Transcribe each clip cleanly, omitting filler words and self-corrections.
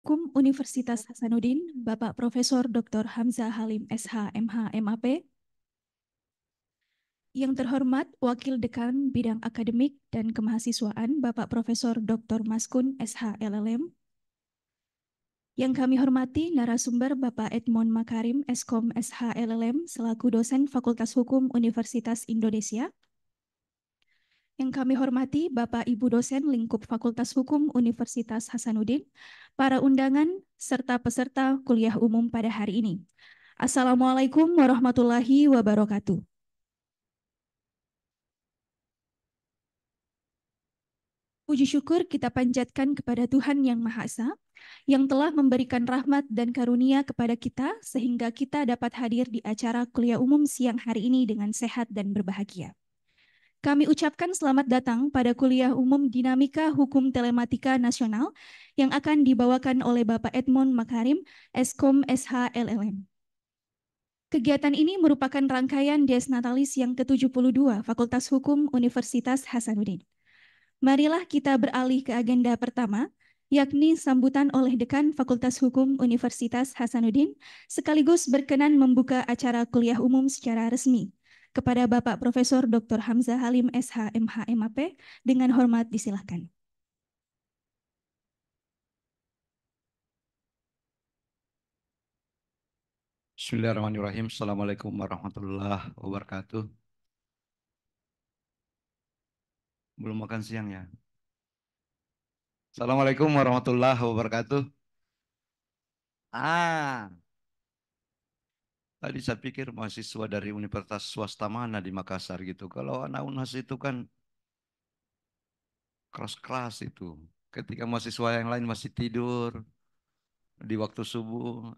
Hukum Universitas Hasanuddin, Bapak Profesor Dr. Hamzah Halim SH MH MAP, yang terhormat Wakil Dekan Bidang Akademik dan Kemahasiswaan Bapak Profesor Dr. Maskun SH LLM, yang kami hormati narasumber Bapak Edmond Makarim Eskom SH LLM selaku dosen Fakultas Hukum Universitas Indonesia, yang kami hormati Bapak Ibu dosen lingkup Fakultas Hukum Universitas Hasanuddin, para undangan, serta peserta kuliah umum pada hari ini. Assalamualaikum warahmatullahi wabarakatuh. Puji syukur kita panjatkan kepada Tuhan Yang Maha Esa, yang telah memberikan rahmat dan karunia kepada kita, sehingga kita dapat hadir di acara kuliah umum siang hari ini dengan sehat dan berbahagia. Kami ucapkan selamat datang pada kuliah umum Dinamika Hukum Telematika Nasional yang akan dibawakan oleh Bapak Edmond Makarim, Eskom SH LLM. Kegiatan ini merupakan rangkaian Dies Natalis yang ke-72 Fakultas Hukum Universitas Hasanuddin. Marilah kita beralih ke agenda pertama, yakni sambutan oleh Dekan Fakultas Hukum Universitas Hasanuddin, sekaligus berkenan membuka acara kuliah umum secara resmi. Kepada Bapak Profesor Dr. Hamzah Halim SH MH MAP, dengan hormat disilahkan. Bismillahirrahmanirrahim. Assalamualaikum warahmatullahi wabarakatuh. Belum makan siang ya. Assalamualaikum warahmatullahi wabarakatuh. Ah, Tadi saya pikir mahasiswa dari universitas swasta mana di Makassar gitu. Kalau anak UNHAS itu kan keras-keras itu. Ketika mahasiswa yang lain masih tidur di waktu subuh,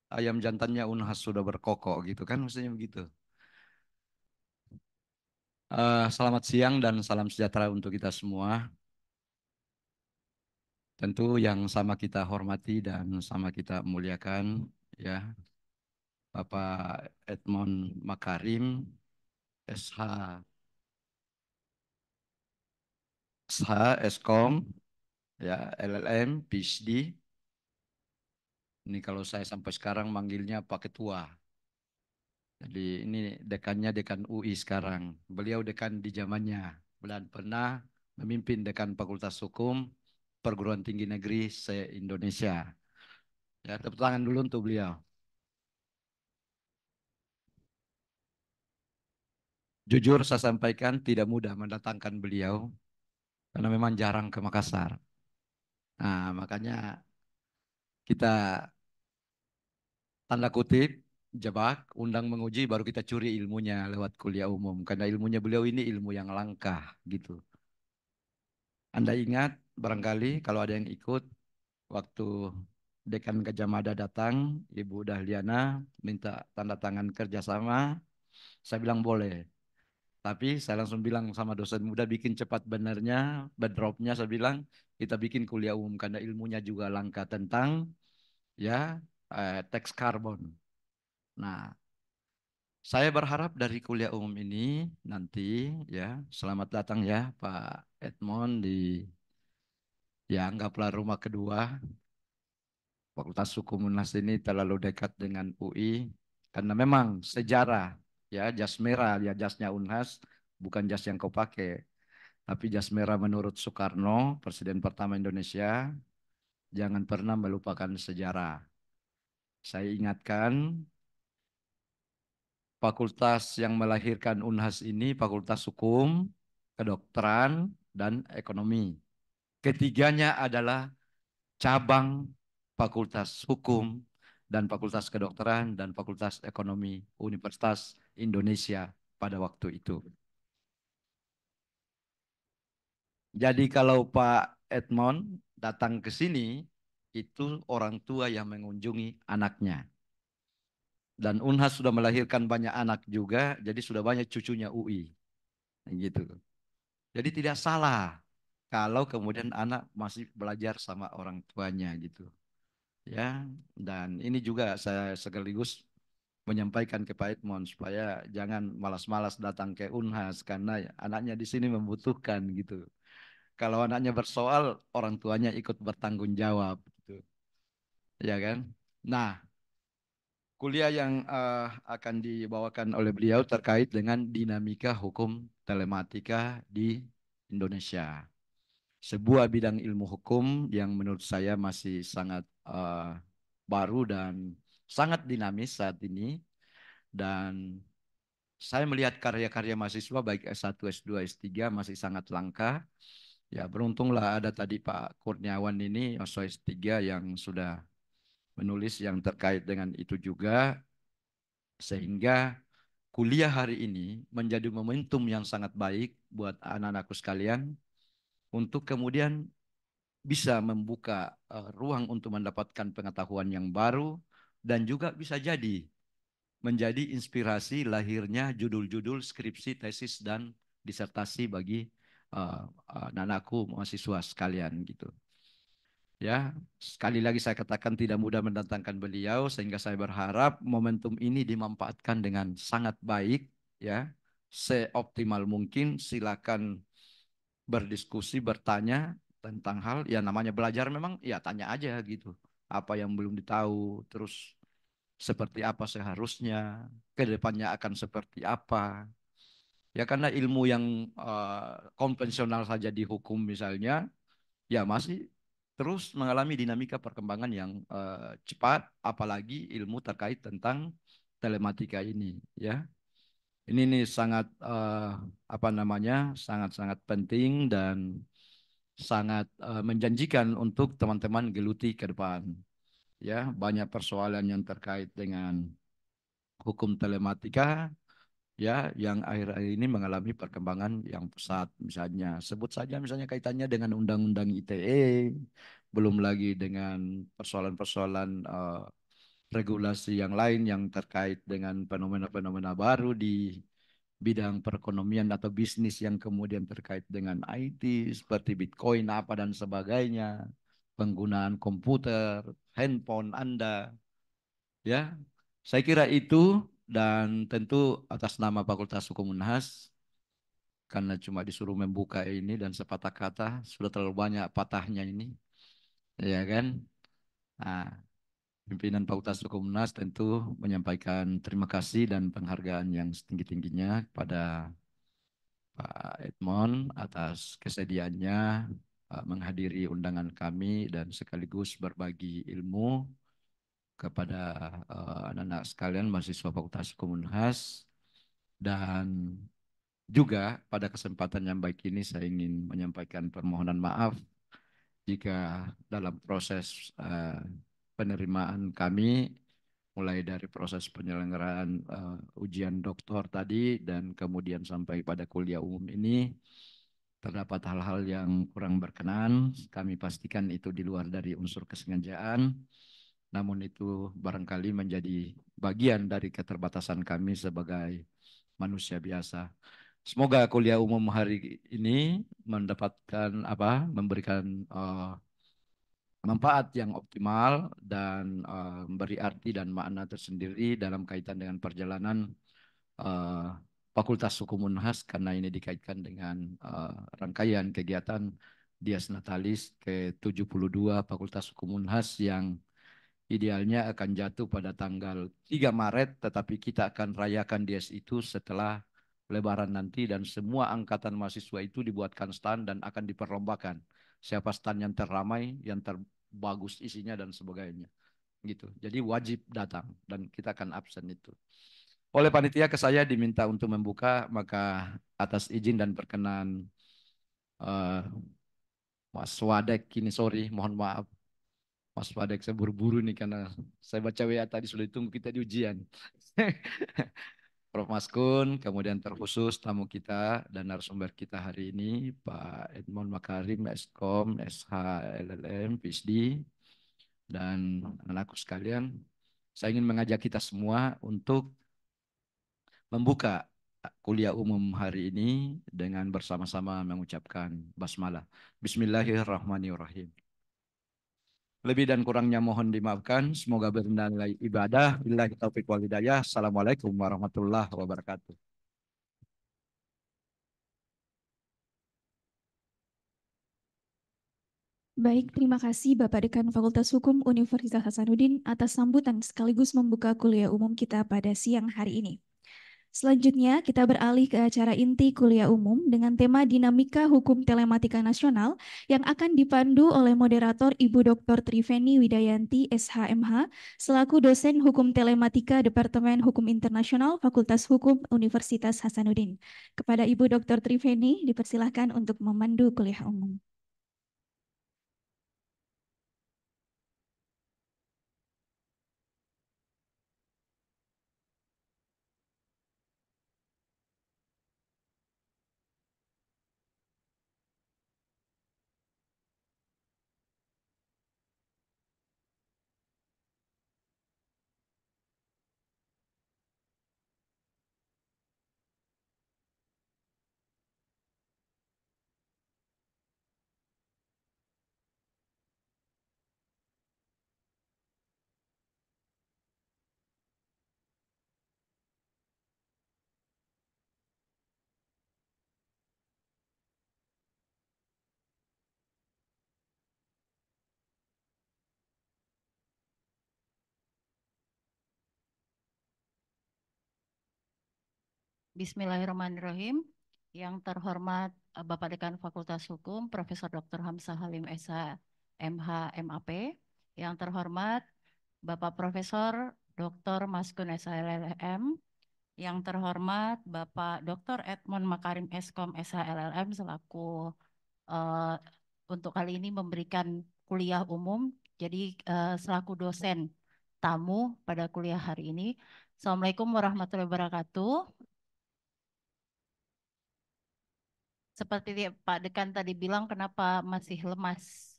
ayam jantannya UNHAS sudah berkokok gitu kan, maksudnya begitu. Selamat siang dan salam sejahtera untuk kita semua. Tentu yang sama kita hormati dan sama kita muliakan, ya, Bapak Edmond Makarim, SH, Eskom, ya, LLM, PhD. Ini kalau saya sampai sekarang manggilnya Pak Ketua. Jadi ini dekannya dekan UI sekarang. Beliau dekan di zamannya. Dan pernah memimpin dekan Fakultas Hukum Perguruan Tinggi Negeri se-Indonesia. Ya, tepuk tangan dulu untuk beliau. Jujur saya sampaikan tidak mudah mendatangkan beliau karena memang jarang ke Makassar. Nah, makanya kita tanda kutip jebak, undang menguji, baru kita curi ilmunya lewat kuliah umum. Karena ilmunya beliau ini ilmu yang langka gitu. Anda ingat barangkali kalau ada yang ikut waktu Dekan Gajah Mada datang, Ibu Dahliana minta tanda tangan kerjasama, saya bilang boleh. Tapi saya langsung bilang sama dosen muda bikin cepat benernya, bedropnya saya bilang kita bikin kuliah umum karena ilmunya juga langka tentang ya teks karbon. Nah, saya berharap dari kuliah umum ini nanti ya, selamat datang ya Pak Edmond di ya anggaplah rumah kedua. Fakultas Hukum UNHAS ini terlalu dekat dengan UI karena memang sejarah ya jas merah ya jasnya UNHAS bukan jas yang kau pakai, tapi jas merah menurut Soekarno, Presiden pertama Indonesia, jangan pernah melupakan sejarah. Saya ingatkan fakultas yang melahirkan UNHAS ini Fakultas Hukum, Kedokteran, dan Ekonomi. Ketiganya adalah cabang Fakultas Hukum dan Fakultas Kedokteran dan Fakultas Ekonomi Universitas Indonesia pada waktu itu. Jadi kalau Pak Edmond datang ke sini, itu orang tua yang mengunjungi anaknya. Dan UNHAS sudah melahirkan banyak anak juga, jadi sudah banyak cucunya UI. Gitu. Jadi tidak salah kalau kemudian anak masih belajar sama orang tuanya gitu. Ya, dan ini juga saya sekaligus menyampaikan ke Pak Edmond supaya jangan malas-malas datang ke UNHAS karena anaknya di sini membutuhkan gitu. Kalau anaknya bersoal, orang tuanya ikut bertanggung jawab gitu. ya kan? Nah, kuliah yang akan dibawakan oleh beliau terkait dengan dinamika hukum telematika di Indonesia. Sebuah bidang ilmu hukum yang menurut saya masih sangat baru dan sangat dinamis saat ini. Dan saya melihat karya-karya mahasiswa baik S1, S2, S3 masih sangat langka. Ya, beruntunglah ada tadi Pak Kurniawan ini, S3 yang sudah menulis yang terkait dengan itu juga, sehingga kuliah hari ini menjadi momentum yang sangat baik buat anak-anakku sekalian untuk kemudian bisa membuka ruang untuk mendapatkan pengetahuan yang baru dan juga bisa jadi menjadi inspirasi lahirnya judul-judul skripsi, tesis dan disertasi bagi anak-anakku mahasiswa sekalian gitu. Ya, sekali lagi saya katakan tidak mudah mendatangkan beliau sehingga saya berharap momentum ini dimanfaatkan dengan sangat baik ya. Seoptimal mungkin silakan berdiskusi, bertanya tentang hal ya namanya belajar memang ya tanya aja gitu. Apa yang belum ditahu, terus seperti apa seharusnya, ke depannya akan seperti apa. Ya karena ilmu yang konvensional saja di hukum misalnya ya masih terus mengalami dinamika perkembangan yang cepat, apalagi ilmu terkait tentang telematika ini, ya. Ini nih sangat apa namanya, sangat-sangat penting dan sangat menjanjikan untuk teman-teman geluti ke depan. Ya, banyak persoalan yang terkait dengan hukum telematika ya yang akhir-akhir ini mengalami perkembangan yang pesat, misalnya sebut saja misalnya kaitannya dengan undang-undang ITE, belum lagi dengan persoalan-persoalan regulasi yang lain yang terkait dengan fenomena-fenomena baru di bidang perekonomian atau bisnis yang kemudian terkait dengan IT seperti Bitcoin apa dan sebagainya, penggunaan komputer, handphone Anda, ya. Saya kira itu dan tentu atas nama Fakultas Hukum Unhas karena cuma disuruh membuka ini dan sepatah kata sudah terlalu banyak patahnya ini, ya kan? Nah, pimpinan Fakultas Hukum Unhas tentu menyampaikan terima kasih dan penghargaan yang setinggi-tingginya kepada Pak Edmond atas kesediaannya menghadiri undangan kami dan sekaligus berbagi ilmu kepada anak-anak sekalian mahasiswa Fakultas Hukum Unhas. Dan juga pada kesempatan yang baik ini saya ingin menyampaikan permohonan maaf jika dalam proses penerimaan kami mulai dari proses penyelenggaraan ujian doktor tadi dan kemudian sampai pada kuliah umum ini terdapat hal-hal yang kurang berkenan, kami pastikan itu di luar dari unsur kesengajaan, namun itu barangkali menjadi bagian dari keterbatasan kami sebagai manusia biasa. Semoga kuliah umum hari ini mendapatkan apa, memberikan manfaat yang optimal dan memberi arti dan makna tersendiri dalam kaitan dengan perjalanan eh, Fakultas Hukum Unhas karena ini dikaitkan dengan rangkaian kegiatan Dies Natalis ke-72 Fakultas Hukum Unhas yang idealnya akan jatuh pada tanggal 3 Maret, tetapi kita akan rayakan Dies itu setelah Lebaran nanti dan semua angkatan mahasiswa itu dibuatkan stand dan akan diperlombakan. Siapa stand yang terramai, yang terbagus isinya dan sebagainya. Gitu. Jadi wajib datang dan kita akan absen itu. Oleh panitia ke saya diminta untuk membuka, maka atas izin dan perkenan uh, Mas Wadek ini sorry, mohon maaf. Mas Wadek saya buru-buru nih karena saya baca WA tadi sudah ditunggu kita di ujian. Prof. Maskun, kemudian terkhusus tamu kita dan narasumber kita hari ini Pak Edmond Makarim, Eskom, SH, LLM, PhD, dan anakku sekalian. Saya ingin mengajak kita semua untuk membuka kuliah umum hari ini dengan bersama-sama mengucapkan basmalah. Bismillahirrahmanirrahim. Lebih dan kurangnya mohon dimaafkan. Semoga bernilai ibadah. Billahi taufiq wal hidayah. Assalamualaikum warahmatullahi wabarakatuh. Baik, terima kasih Bapak Dekan Fakultas Hukum Universitas Hasanuddin atas sambutan sekaligus membuka kuliah umum kita pada siang hari ini. Selanjutnya, kita beralih ke acara inti kuliah umum dengan tema Dinamika Hukum Telematika Nasional yang akan dipandu oleh moderator Ibu Dr. Triveni Widayanti, SHMH, selaku dosen Hukum Telematika Departemen Hukum Internasional Fakultas Hukum Universitas Hasanuddin. Kepada Ibu Dr. Triveni, dipersilahkan untuk memandu kuliah umum. Bismillahirrahmanirrahim. Yang terhormat Bapak Dekan Fakultas Hukum, Profesor Dr. Hamzah Halim Esa, MH, MAP. Yang terhormat Bapak Profesor Dr. Maskun Esa, LLM. Yang terhormat Bapak Dr. Edmond Makarim Eskom, SH, LLM selaku eh, untuk kali ini memberikan kuliah umum. Jadi selaku dosen tamu pada kuliah hari ini. Assalamualaikum warahmatullahi wabarakatuh. Seperti Pak Dekan tadi bilang, kenapa masih lemas?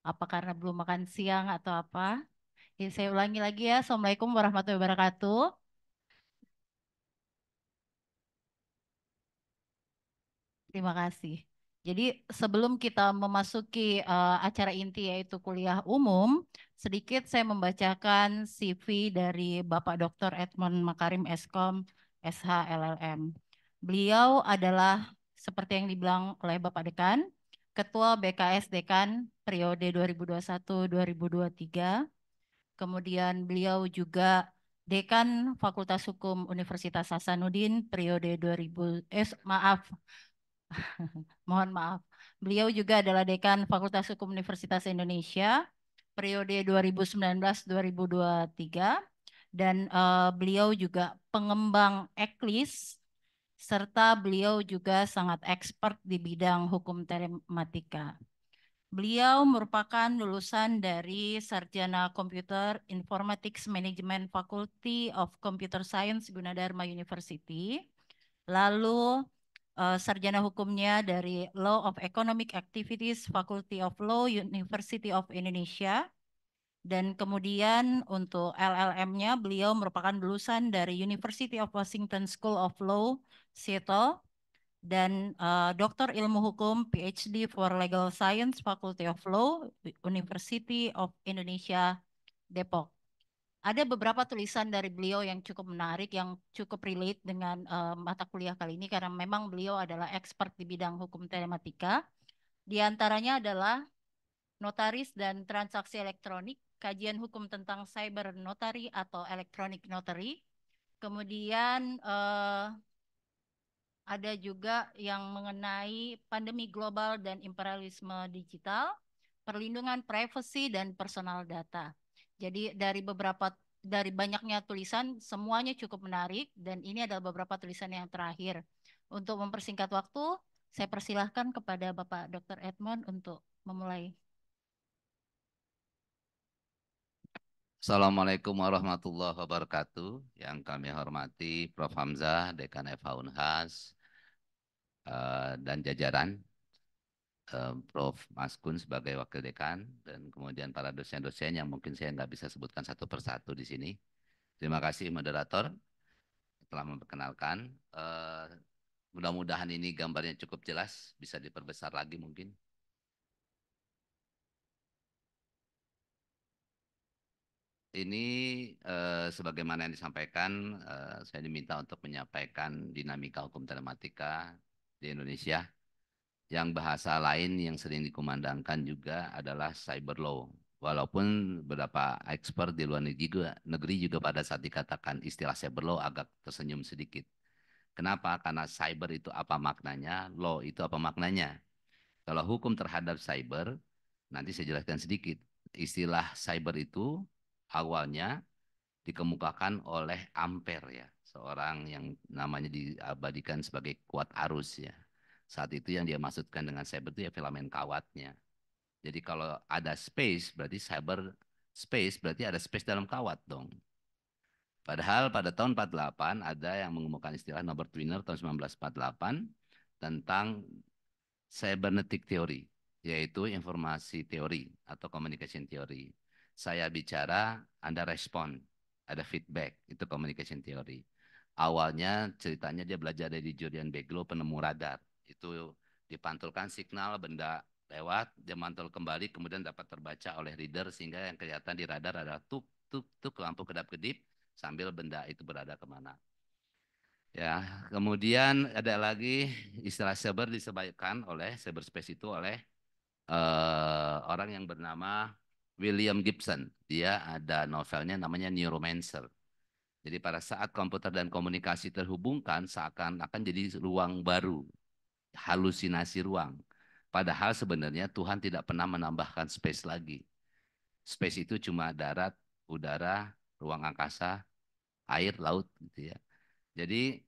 Apa karena belum makan siang atau apa? Ya, saya ulangi lagi ya. Assalamualaikum warahmatullahi wabarakatuh. Terima kasih. Jadi sebelum kita memasuki acara inti yaitu kuliah umum, sedikit saya membacakan CV dari Bapak Dr. Edmond Makarim Eskom, SH, LLM. Beliau adalah seperti yang dibilang oleh Bapak Dekan, Ketua BKS Dekan periode 2021-2023. Kemudian beliau juga Dekan Fakultas Hukum Universitas Hasanuddin periode 2000 maaf. Mohon maaf. Beliau juga adalah Dekan Fakultas Hukum Universitas Indonesia periode 2019-2023 dan beliau juga pengembang eklis serta beliau juga sangat expert di bidang hukum telematika. Beliau merupakan lulusan dari Sarjana Komputer Informatics Management Faculty of Computer Science Gunadarma University. Lalu sarjana hukumnya dari Law of Economic Activities Faculty of Law University of Indonesia. Dan kemudian untuk LLM-nya beliau merupakan lulusan dari University of Washington School of Law, Seattle. Dan Doktor Ilmu Hukum PhD for Legal Science Faculty of Law, University of Indonesia, Depok. Ada beberapa tulisan dari beliau yang cukup menarik, yang cukup relate dengan mata kuliah kali ini karena memang beliau adalah expert di bidang hukum telematika. Di antaranya adalah notaris dan transaksi elektronik, kajian hukum tentang cyber notary atau electronic notary. Kemudian ada juga yang mengenai pandemi global dan imperialisme digital, perlindungan privasi dan personal data. Jadi dari banyaknya tulisan semuanya cukup menarik dan ini adalah beberapa tulisan yang terakhir. Untuk mempersingkat waktu, saya persilahkan kepada Bapak Dr. Edmond untuk memulai. Assalamualaikum warahmatullahi wabarakatuh. Yang kami hormati Prof. Hamzah, Dekan FH Unhas, dan jajaran, Prof. Maskun sebagai Wakil Dekan, dan kemudian para dosen-dosen yang mungkin saya nggak bisa sebutkan satu persatu di sini. Terima kasih moderator telah memperkenalkan. Mudah-mudahan ini gambarnya cukup jelas, bisa diperbesar lagi mungkin. Ini sebagaimana yang disampaikan, saya diminta untuk menyampaikan dinamika hukum telematika di Indonesia Yang bahasa lain yang sering dikumandangkan juga adalah cyber law. Walaupun beberapa expert di luar negeri juga pada saat dikatakan istilah cyber law agak tersenyum sedikit. Kenapa? Karena cyber itu apa maknanya, law itu apa maknanya. Kalau hukum terhadap cyber, nanti saya jelaskan sedikit. Istilah cyber itu awalnya dikemukakan oleh Ampere ya, seorang yang namanya diabadikan sebagai kuat arus ya. Saat itu yang dia maksudkan dengan cyber itu ya filamen kawatnya. Jadi kalau ada space berarti cyber space berarti ada space dalam kawat dong. Padahal pada tahun 48 ada yang mengemukakan istilah Norbert Wiener tahun 1948 tentang cybernetic theory, yaitu informasi teori atau communication theory. Saya bicara, Anda respon, ada feedback, itu communication theory. Awalnya ceritanya dia belajar dari Julian Beglow, penemu radar. Itu dipantulkan signal benda lewat, dia mantul kembali, kemudian dapat terbaca oleh reader, sehingga yang kelihatan di radar adalah tuk, tuk, tuk, lampu kedap-kedip, sambil benda itu berada kemana. Ya, kemudian ada lagi istilah cyber disebutkan oleh cyberspace itu oleh orang yang bernama William Gibson. Dia ada novelnya namanya Neuromancer. Jadi pada saat komputer dan komunikasi terhubungkan seakan-akan jadi ruang baru, halusinasi ruang. Padahal sebenarnya Tuhan tidak pernah menambahkan space lagi. Space itu cuma darat, udara, ruang angkasa, air, laut gitu ya. Jadi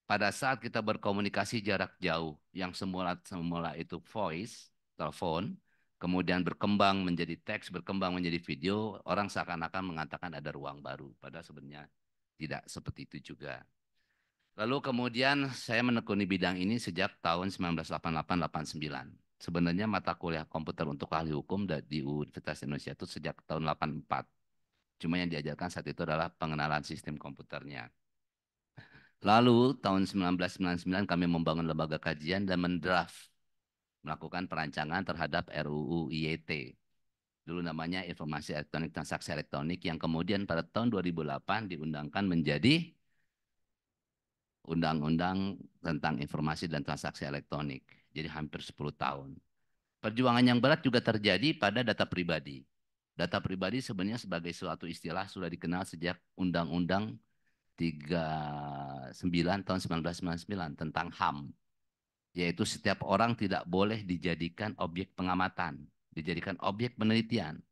pada saat kita berkomunikasi jarak jauh yang semula itu voice, telepon, kemudian berkembang menjadi teks, berkembang menjadi video, orang seakan-akan mengatakan ada ruang baru. Padahal sebenarnya tidak seperti itu juga. Lalu kemudian saya menekuni bidang ini sejak tahun 1988-89. Sebenarnya mata kuliah komputer untuk ahli hukum di Universitas Indonesia itu sejak tahun 84. Cuma yang diajarkan saat itu adalah pengenalan sistem komputernya. Lalu tahun 1999 kami membangun lembaga kajian dan mendraft, melakukan perancangan terhadap RUU IET. Dulu namanya Informasi Elektronik Transaksi Elektronik yang kemudian pada tahun 2008 diundangkan menjadi Undang-Undang tentang Informasi dan Transaksi Elektronik. Jadi hampir 10 tahun. Perjuangan yang berat juga terjadi pada data pribadi. Data pribadi sebenarnya sebagai suatu istilah sudah dikenal sejak Undang-Undang 39 tahun 1999 tentang HAM, yaitu setiap orang tidak boleh dijadikan objek pengamatan, dijadikan objek penelitian.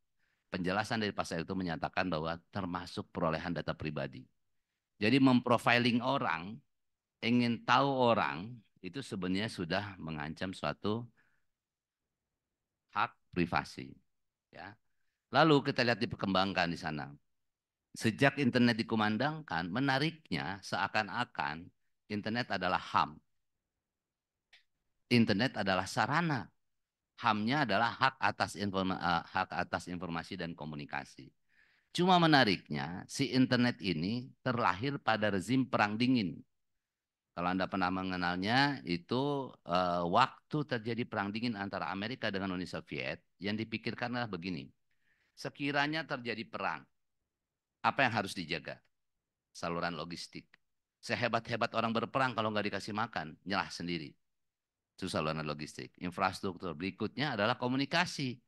Penjelasan dari pasal itu menyatakan bahwa termasuk perolehan data pribadi. Jadi memprofiling orang, ingin tahu orang, itu sebenarnya sudah mengancam suatu hak privasi. Ya. Lalu kita lihat diperkembangkan di sana. Sejak internet dikumandangkan, menariknya seakan-akan internet adalah HAM. Internet adalah sarana. HAM-nya adalah hak atas informasi dan komunikasi. Cuma menariknya, si internet ini terlahir pada rezim Perang Dingin. Kalau Anda pernah mengenalnya, itu waktu terjadi Perang Dingin antara Amerika dengan Uni Soviet, yang dipikirkan adalah begini. Sekiranya terjadi perang, apa yang harus dijaga? Saluran logistik. Sehebat-hebat orang berperang kalau nggak dikasih makan, nyerah sendiri. Itu saluran logistik. Infrastruktur berikutnya adalah komunikasi.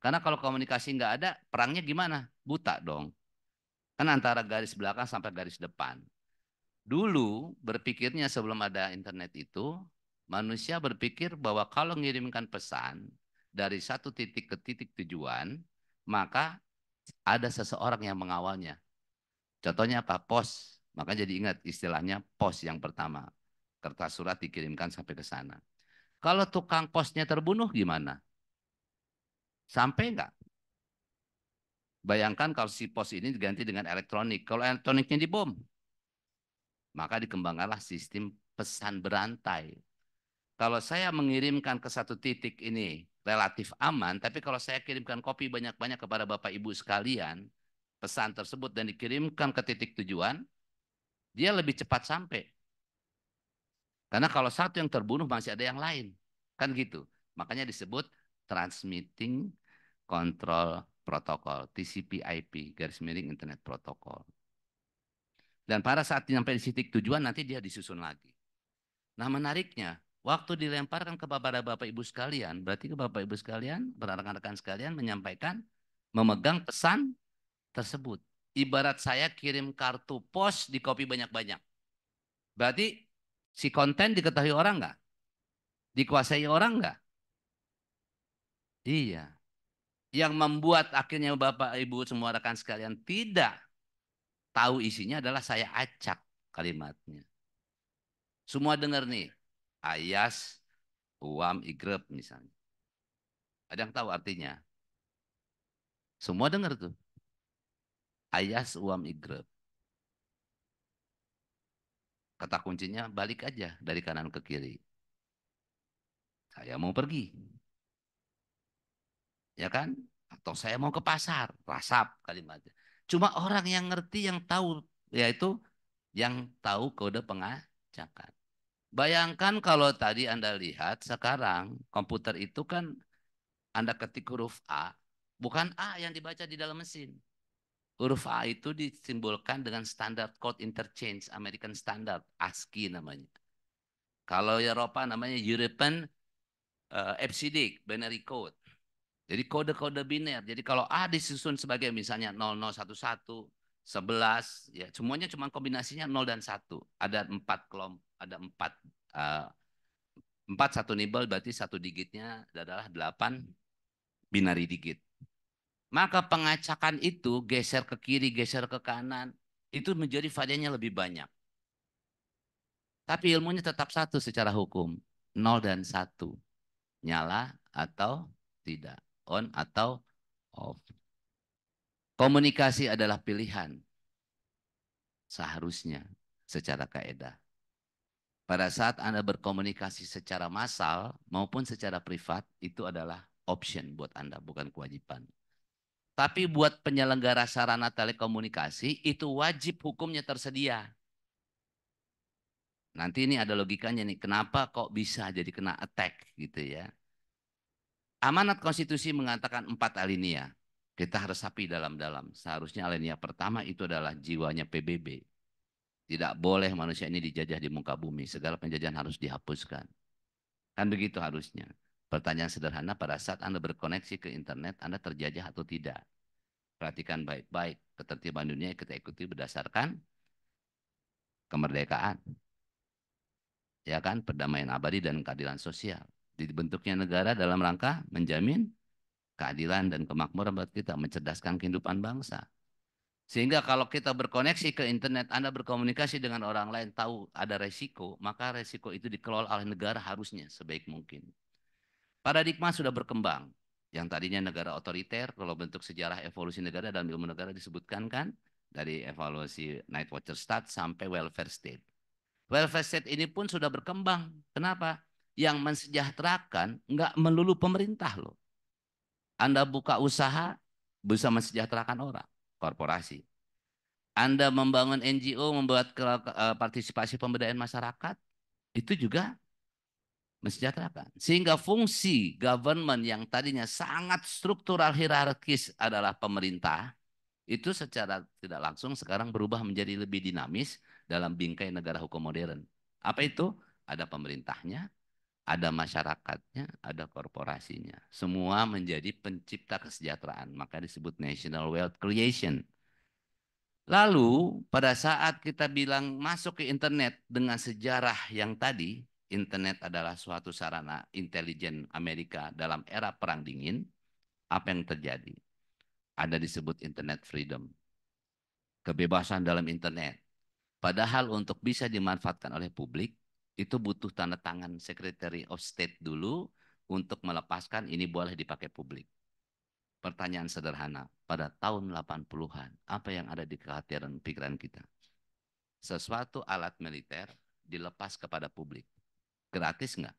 Karena kalau komunikasi nggak ada, perangnya gimana? Buta dong. Kan antara garis belakang sampai garis depan. Dulu berpikirnya sebelum ada internet itu, manusia berpikir bahwa kalau mengirimkan pesan dari satu titik ke titik tujuan, maka ada seseorang yang mengawalnya. Contohnya apa? Pos. Maka jadi ingat istilahnya pos yang pertama. Kertas surat dikirimkan sampai ke sana. Kalau tukang posnya terbunuh gimana? Sampai enggak? Bayangkan kalau si pos ini diganti dengan elektronik. Kalau elektroniknya dibom, maka dikembangkanlah sistem pesan berantai. Kalau saya mengirimkan ke satu titik ini relatif aman, tapi kalau saya kirimkan kopi banyak-banyak kepada Bapak Ibu sekalian, pesan tersebut dan dikirimkan ke titik tujuan, dia lebih cepat sampai. Karena kalau satu yang terbunuh masih ada yang lain. Kan gitu. Makanya disebut Transmitting Control Protocol, TCP/IP, garis miring Internet Protocol. Dan pada saat sampai di titik tujuan nanti dia disusun lagi. Nah menariknya, Waktu dilemparkan kepada Bapak Ibu sekalian, berarti ke Bapak Ibu sekalian, rekan-rekan sekalian menyampaikan, memegang pesan tersebut. Ibarat saya kirim kartu pos di copy banyak-banyak. Berarti si konten diketahui orang nggak? Dikuasai orang nggak? Iya. Yang membuat akhirnya Bapak Ibu semua rekan sekalian tidak tahu isinya adalah saya acak kalimatnya. Semua dengar nih. Ayas, uam, igrep misalnya. Ada yang tahu artinya? Semua dengar tuh. Ayas, uam, igrep. Kata kuncinya balik aja dari kanan ke kiri. Saya mau pergi. Ya kan? Atau saya mau ke pasar. Rasap kalimatnya. Cuma orang yang ngerti, yang tahu. Yaitu yang tahu kode pengacakan. Bayangkan kalau tadi Anda lihat sekarang komputer itu kan Anda ketik huruf A, bukan A yang dibaca di dalam mesin. Huruf A itu disimbolkan dengan standard code interchange, American Standard, ASCII namanya. Kalau Eropa namanya European EBCDIC, binary code. Jadi kode-kode biner. Jadi kalau A disusun sebagai misalnya 0011, 11, ya semuanya cuma kombinasinya 0 dan 1. Ada 4 kelompok, ada 4 satu nibel berarti satu digitnya adalah 8 binary digit. Maka pengacakan itu geser ke kiri, geser ke kanan, itu menjadi variannya lebih banyak. Tapi ilmunya tetap satu secara hukum. 0 dan 1. Nyala atau tidak. On atau off. Komunikasi adalah pilihan. Seharusnya secara kaidah. Pada saat Anda berkomunikasi secara massal maupun secara privat, itu adalah option buat Anda, bukan kewajiban. Tapi buat penyelenggara sarana telekomunikasi, itu wajib hukumnya tersedia. Nanti ini ada logikanya nih, kenapa kok bisa jadi kena attack gitu ya. Amanat konstitusi mengatakan 4 alinea. Kita harus sapi dalam-dalam. Seharusnya alinea pertama itu adalah jiwanya PBB. Tidak boleh manusia ini dijajah di muka bumi. Segala penjajahan harus dihapuskan. Kan begitu harusnya. Pertanyaan sederhana, pada saat Anda berkoneksi ke internet, Anda terjajah atau tidak? Perhatikan baik-baik. Ketertiban dunia kita ikuti berdasarkan kemerdekaan. Ya kan? Perdamaian abadi dan keadilan sosial. Dibentuknya negara dalam rangka menjamin keadilan dan kemakmuran buat kita. Mencerdaskan kehidupan bangsa. Sehingga kalau kita berkoneksi ke internet, Anda berkomunikasi dengan orang lain, tahu ada resiko, maka resiko itu dikelola oleh negara harusnya sebaik mungkin. Paradigma sudah berkembang. Yang tadinya negara otoriter, kalau bentuk sejarah evolusi negara dalam ilmu negara disebutkan kan, dari evaluasi Night Watcher State sampai welfare state. Welfare state ini pun sudah berkembang. Kenapa? Yang mensejahterakan nggak melulu pemerintah loh. Anda buka usaha, bisa mensejahterakan orang, korporasi. Anda membangun NGO, membuat partisipasi pemberdayaan masyarakat, itu juga mensejahterakan. Sehingga fungsi government yang tadinya sangat struktural hierarkis adalah pemerintah, itu secara tidak langsung sekarang berubah menjadi lebih dinamis dalam bingkai negara hukum modern. Apa itu? Ada pemerintahnya, ada masyarakatnya, ada korporasinya. Semua menjadi pencipta kesejahteraan. Maka disebut national wealth creation. Lalu pada saat kita bilang masuk ke internet dengan sejarah yang tadi, internet adalah suatu sarana intelijen Amerika dalam era perang dingin, apa yang terjadi? Ada disebut internet freedom. Kebebasan dalam internet. Padahal untuk bisa dimanfaatkan oleh publik, itu butuh tanda tangan Secretary of State dulu untuk melepaskan ini boleh dipakai publik. Pertanyaan sederhana, pada tahun 80-an, apa yang ada di kekhawatiran pikiran kita? Sesuatu alat militer dilepas kepada publik. Gratis nggak?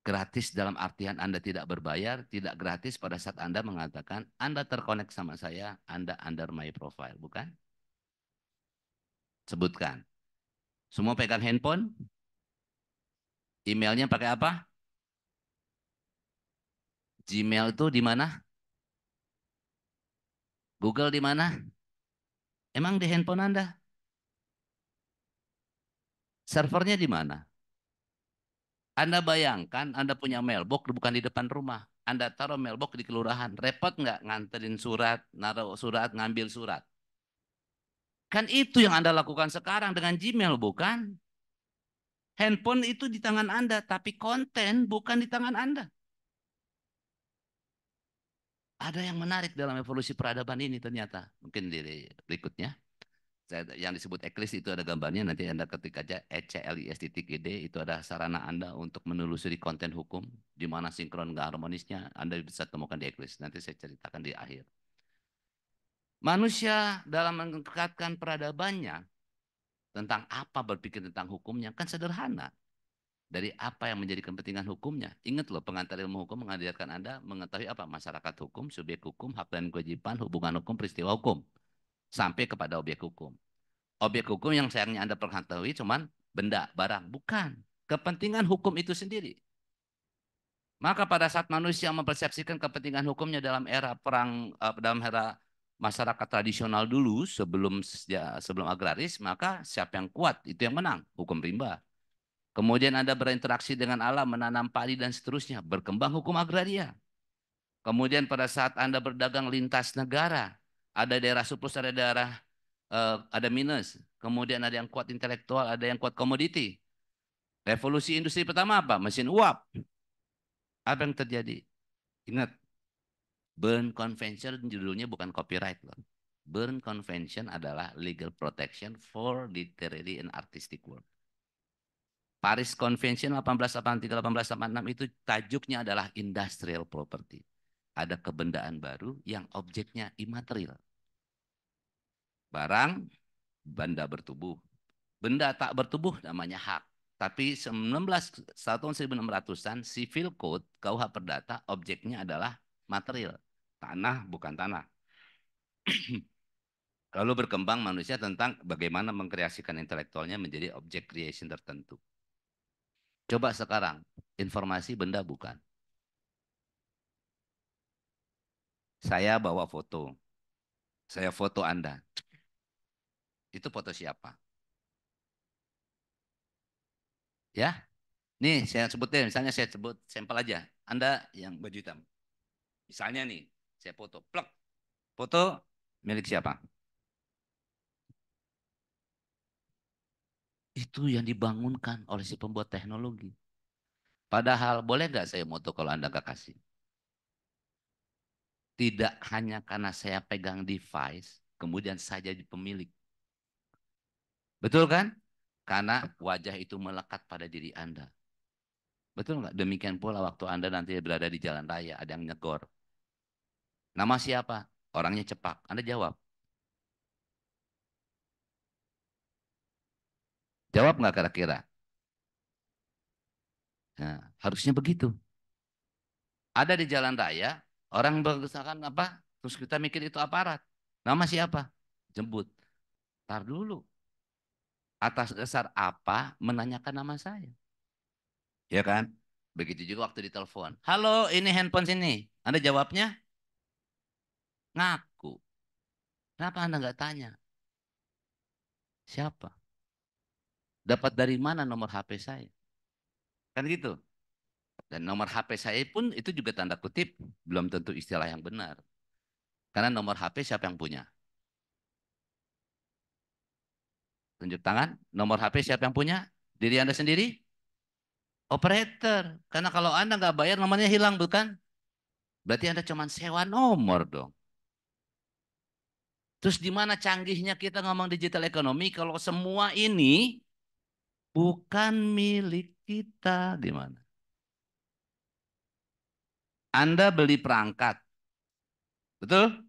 Gratis dalam artian Anda tidak berbayar, tidak gratis pada saat Anda mengatakan Anda terkonek sama saya, Anda under my profile, bukan? Sebutkan. Semua pegang handphone? Emailnya pakai apa? Gmail itu di mana? Google di mana? Emang di handphone Anda? Servernya di mana? Anda bayangkan Anda punya mailbox bukan di depan rumah. Anda taruh mailbox di kelurahan. Repot nggak nganterin surat, naruh surat, ngambil surat? Kan itu yang Anda lakukan sekarang dengan Gmail, bukan? Handphone itu di tangan Anda, tapi konten bukan di tangan Anda. Ada yang menarik dalam evolusi peradaban ini ternyata. Mungkin di berikutnya. Yang disebut eklis itu ada gambarnya, nanti Anda ketik aja eclis.id, itu ada sarana Anda untuk menelusuri konten hukum, di mana sinkron nggak harmonisnya, Anda bisa temukan di eklis. Nanti saya ceritakan di akhir. Manusia dalam meningkatkan peradabannya, tentang apa berpikir tentang hukumnya, kan sederhana. Dari apa yang menjadi kepentingan hukumnya. Ingat loh, pengantar ilmu hukum mengajarkan Anda mengetahui apa? Masyarakat hukum, subjek hukum, hak dan kewajiban, hubungan hukum, peristiwa hukum. Sampai kepada objek hukum. Objek hukum yang sayangnya Anda ketahui cuman benda, barang. Bukan. Kepentingan hukum itu sendiri. Maka pada saat manusia mempersepsikan kepentingan hukumnya dalam era perang, dalam era masyarakat tradisional dulu, sebelum agraris, maka siapa yang kuat, itu yang menang. Hukum rimba. Kemudian Anda berinteraksi dengan alam, menanam padi dan seterusnya. Berkembang hukum agraria. Kemudian pada saat Anda berdagang lintas negara, ada daerah surplus, ada daerah ada minus. Kemudian ada yang kuat intelektual, ada yang kuat komoditi. Revolusi industri pertama apa? Mesin uap. Apa yang terjadi? Ingat, Berne Convention judulnya bukan copyright loh. Berne Convention adalah legal protection for literary and artistic work. Paris Convention 1883-1886 itu tajuknya adalah industrial property. Ada kebendaan baru yang objeknya imaterial. Barang, benda bertubuh. Benda tak bertubuh namanya hak. Tapi tahun 1600-an Civil Code KUH Perdata objeknya adalah material. Tanah bukan tanah. Lalu berkembang manusia tentang bagaimana mengkreasikan intelektualnya menjadi objek creation tertentu. Coba sekarang, informasi benda bukan. Saya bawa foto. Saya foto Anda. Itu foto siapa? Ya, nih saya sebut deh, misalnya saya sebut sampel aja. Anda yang baju hitam. Misalnya nih, saya foto. Plek. Foto milik siapa? Itu yang dibangunkan oleh si pembuat teknologi. Padahal boleh nggak saya foto kalau Anda nggak kasih? Tidak hanya karena saya pegang device, kemudian saya jadi pemilik. Betul kan? Karena wajah itu melekat pada diri Anda. Betul nggak? Demikian pula waktu Anda nanti berada di jalan raya, ada yang nyegor. Nama siapa? Orangnya cepak. Anda jawab. Jawab nggak kira-kira? Nah, harusnya begitu. Ada di jalan raya, orang berdesakan apa? Terus kita mikir itu aparat. Nama siapa? Jemput. Tar dulu. Atas dasar apa menanyakan nama saya? Ya kan? Begitu juga waktu ditelepon. Halo, ini handphone sini. Anda jawabnya ngaku. Kenapa Anda nggak tanya? Siapa? Dapat dari mana nomor HP saya? Kan gitu. Dan nomor HP saya pun itu juga tanda kutip belum tentu istilah yang benar. Karena nomor HP siapa yang punya? Tunjuk tangan. Nomor HP siapa yang punya? Diri Anda sendiri? Operator. Karena kalau Anda nggak bayar nomornya hilang bukan? Berarti Anda cuma sewa nomor dong. Terus di mana canggihnya kita ngomong digital ekonomi kalau semua ini bukan milik kita? Di mana? Anda beli perangkat. Betul?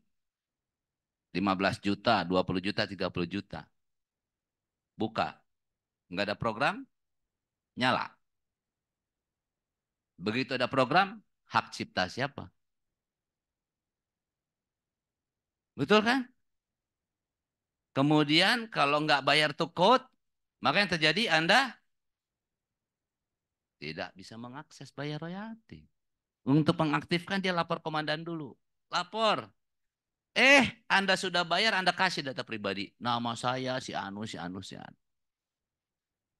15 juta, 20 juta, 30 juta. Buka. Nggak ada program, nyala. Begitu ada program, hak cipta siapa? Betul kan? Kemudian kalau nggak bayar tuh code, maka yang terjadi Anda tidak bisa mengakses bayar royalti. Untuk mengaktifkan dia lapor komandan dulu. Lapor. Anda sudah bayar, Anda kasih data pribadi. Nama saya si Anu, si Anu, si Anu.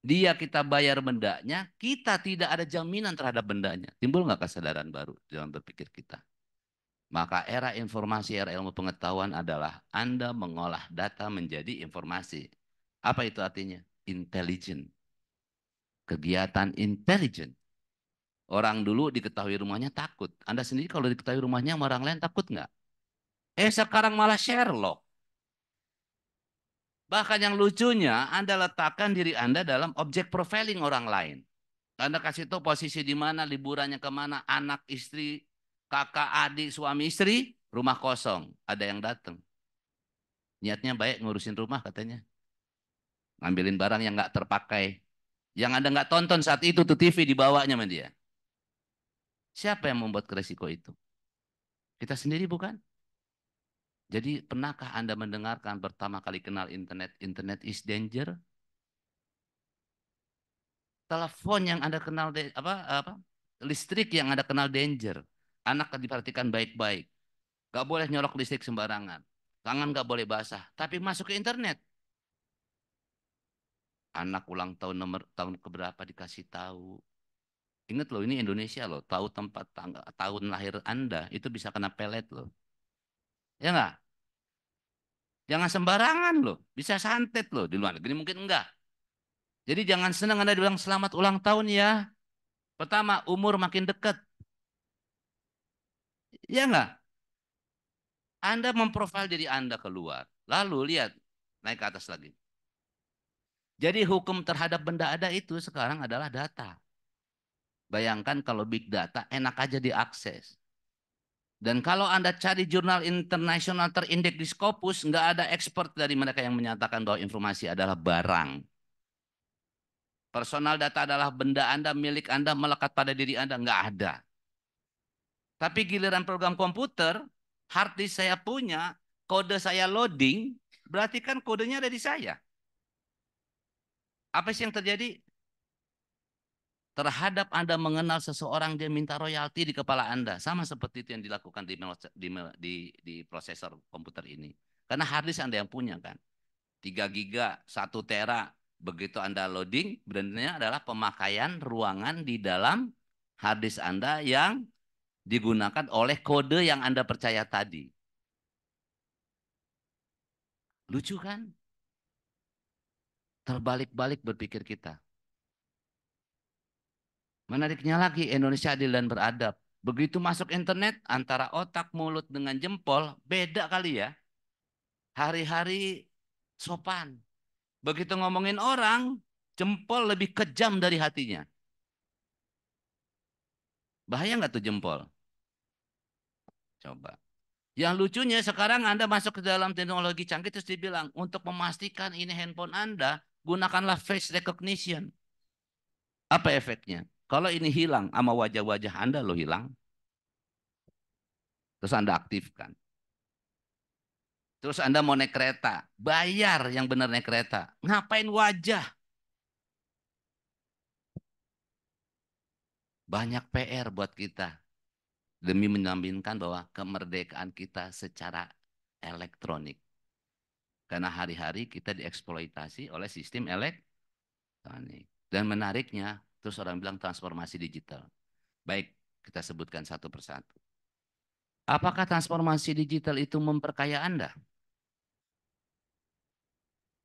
Dia kita bayar bendanya, kita tidak ada jaminan terhadap bendanya. Timbul nggak kesadaran baru dalam berpikir kita? Maka era informasi, era ilmu pengetahuan adalah Anda mengolah data menjadi informasi. Apa itu artinya? Intelligent. Kegiatan intelijen. Orang dulu diketahui rumahnya takut. Anda sendiri kalau diketahui rumahnya sama orang lain takut nggak? Sekarang malah Sherlock. Bahkan yang lucunya, Anda letakkan diri Anda dalam objek profiling orang lain. Anda kasih tahu posisi di mana, liburannya kemana, anak, istri, kakak, adik, suami, istri, rumah kosong. Ada yang datang. Niatnya baik ngurusin rumah katanya. Ngambilin barang yang nggak terpakai. Yang Anda nggak tonton saat itu tuh TV dibawanya sama dia. Siapa yang membuat resiko itu? Kita sendiri bukan? Jadi pernahkah Anda mendengarkan pertama kali kenal internet, internet is danger? Telepon yang Anda kenal listrik yang Anda kenal danger. Anak diperhatikan baik-baik. Gak boleh nyolok listrik sembarangan. Tangan gak boleh basah. Tapi masuk ke internet. Anak ulang tahun nomor tahun keberapa dikasih tahu. Ingat loh, ini Indonesia loh. Tahu tempat tahun lahir Anda itu bisa kena pelet loh. Ya nggak? Jangan sembarangan loh. Bisa santet loh. Di luar negeri mungkin enggak. Jadi jangan senang Anda bilang selamat ulang tahun ya. Pertama, umur makin dekat. Ya nggak? Anda memprofil diri Anda keluar. Lalu lihat, naik ke atas lagi. Jadi hukum terhadap benda ada itu sekarang adalah data. Bayangkan kalau big data enak aja diakses. Dan kalau Anda cari jurnal internasional terindeks di Scopus, nggak ada expert dari mereka yang menyatakan bahwa informasi adalah barang. Personal data adalah benda Anda, milik Anda, melekat pada diri Anda. Nggak ada. Tapi giliran program komputer, hard disk saya punya, kode saya loading, berarti kan kodenya ada di saya. Apa sih yang terjadi? Terhadap Anda mengenal seseorang, dia minta royalti di kepala Anda. Sama seperti itu yang dilakukan di prosesor komputer ini. Karena hard disk Anda yang punya kan. 3 giga, 1 tera. Begitu Anda loading, berarti adalah pemakaian ruangan di dalam hard disk Anda yang digunakan oleh kode yang Anda percaya tadi. Lucu kan? Terbalik-balik berpikir kita. Menariknya lagi, Indonesia adil dan beradab. Begitu masuk internet, antara otak, mulut, dengan jempol, beda kali ya. Hari-hari sopan. Begitu ngomongin orang, jempol lebih kejam dari hatinya. Bahaya nggak tuh jempol? Coba. Yang lucunya sekarang Anda masuk ke dalam teknologi canggih terus dibilang, untuk memastikan ini handphone Anda, gunakanlah face recognition. Apa efeknya? Kalau ini hilang sama wajah-wajah Anda lo hilang, terus Anda aktifkan. Terus Anda mau naik kereta, bayar yang benar naik kereta. Ngapain wajah? Banyak PR buat kita. Demi menjaminkan bahwa kemerdekaan kita secara elektronik. Karena hari-hari kita dieksploitasi oleh sistem elektronik. Dan menariknya, terus orang bilang transformasi digital. Baik, kita sebutkan satu persatu. Apakah transformasi digital itu memperkaya Anda?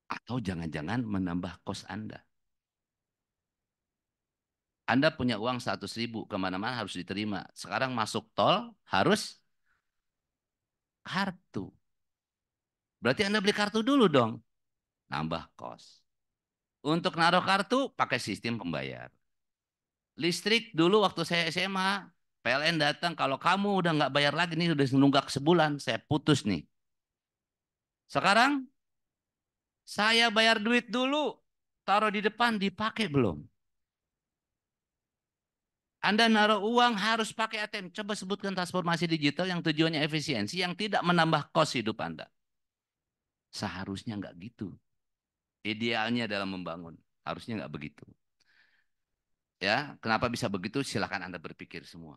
Atau jangan-jangan menambah kos Anda? Anda punya uang 100.000 kemana-mana harus diterima. Sekarang masuk tol harus kartu. Berarti Anda beli kartu dulu dong. Nambah kos. Untuk naruh kartu pakai sistem pembayar. Listrik dulu waktu saya SMA, PLN datang, kalau kamu udah nggak bayar lagi nih, udah nunggak sebulan, saya putus nih. Sekarang saya bayar duit dulu, taruh di depan, dipakai belum? Anda naruh uang harus pakai ATM. Coba sebutkan transformasi digital yang tujuannya efisiensi, yang tidak menambah kos hidup Anda. Seharusnya nggak gitu. Idealnya dalam membangun, harusnya nggak begitu. Ya, kenapa bisa begitu? Silakan Anda berpikir semua.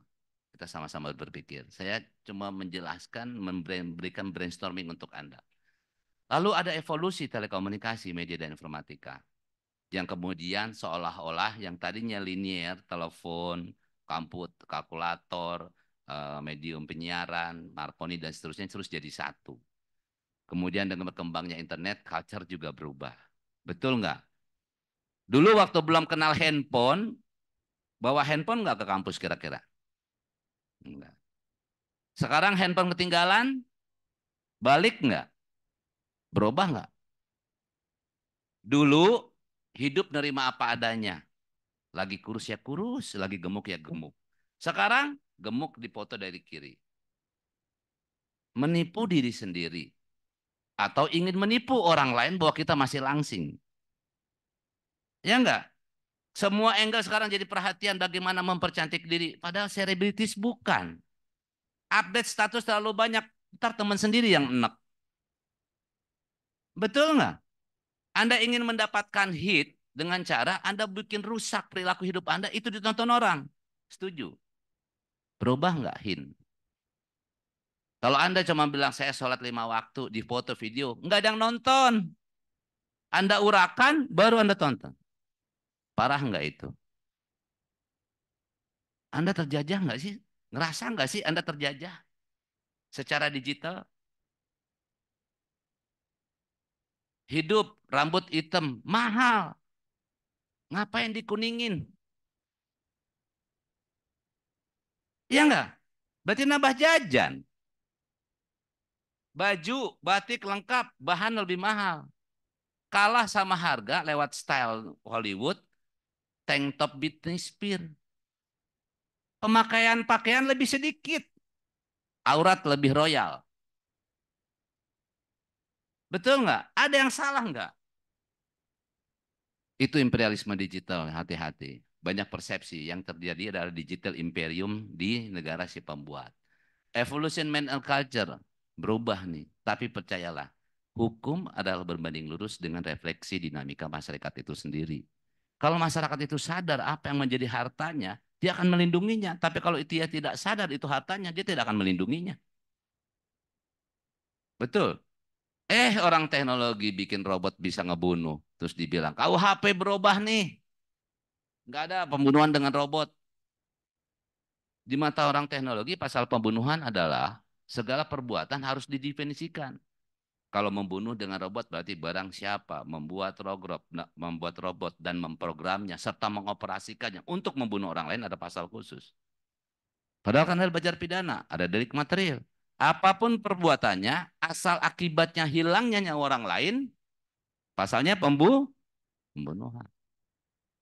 Kita sama-sama berpikir. Saya cuma menjelaskan, memberikan brainstorming untuk Anda. Lalu ada evolusi telekomunikasi, media dan informatika. Yang kemudian seolah-olah yang tadinya linier, telepon, kalkulator, medium penyiaran, Marconi dan seterusnya terus jadi satu. Kemudian dengan berkembangnya internet, culture juga berubah. Betul nggak? Dulu waktu belum kenal handphone, bawa handphone nggak ke kampus kira-kira? Enggak. Sekarang handphone ketinggalan, balik nggak? Berubah nggak? Dulu hidup nerima apa adanya. Lagi kurus ya kurus, lagi gemuk ya gemuk. Sekarang gemuk dipoto dari kiri. Menipu diri sendiri. Atau ingin menipu orang lain bahwa kita masih langsing. Ya enggak? Semua angle sekarang jadi perhatian bagaimana mempercantik diri. Padahal selebritis bukan. Update status terlalu banyak. Ntar teman sendiri yang enek. Betul nggak? Anda ingin mendapatkan hit dengan cara Anda bikin rusak perilaku hidup Anda. Itu ditonton orang. Setuju? Berubah nggak hit? Kalau Anda cuma bilang saya sholat 5 waktu di foto video. Nggak ada yang nonton. Anda urakan baru Anda tonton. Parah nggak itu? Anda terjajah nggak sih? Ngerasa nggak sih Anda terjajah secara digital? Hidup, rambut hitam, mahal. Ngapain dikuningin? Iya nggak? Berarti nambah jajan. Baju, batik lengkap, bahan lebih mahal. Kalah sama harga lewat style Hollywood, tank top Britney Spears. Pemakaian pakaian lebih sedikit. Aurat lebih royal. Betul nggak? Ada yang salah nggak? Itu imperialisme digital, hati-hati. Banyak persepsi yang terjadi adalah digital imperium di negara si pembuat. Evolution man and culture berubah nih. Tapi percayalah, hukum adalah berbanding lurus dengan refleksi dinamika masyarakat itu sendiri. Kalau masyarakat itu sadar apa yang menjadi hartanya, dia akan melindunginya. Tapi kalau dia tidak sadar itu hartanya, dia tidak akan melindunginya. Betul. Orang teknologi bikin robot bisa ngebunuh. Terus dibilang, KUHP berubah nih. Nggak ada pembunuhan dengan robot. Di mata orang teknologi, pasal pembunuhan adalah segala perbuatan harus didefinisikan. Kalau membunuh dengan robot berarti barang siapa membuat robot dan memprogramnya serta mengoperasikannya untuk membunuh orang lain ada pasal khusus. Padahal kan ada bajar pidana, ada delik material. Apapun perbuatannya, asal akibatnya hilangnya nyawa orang lain, pasalnya pembunuhan.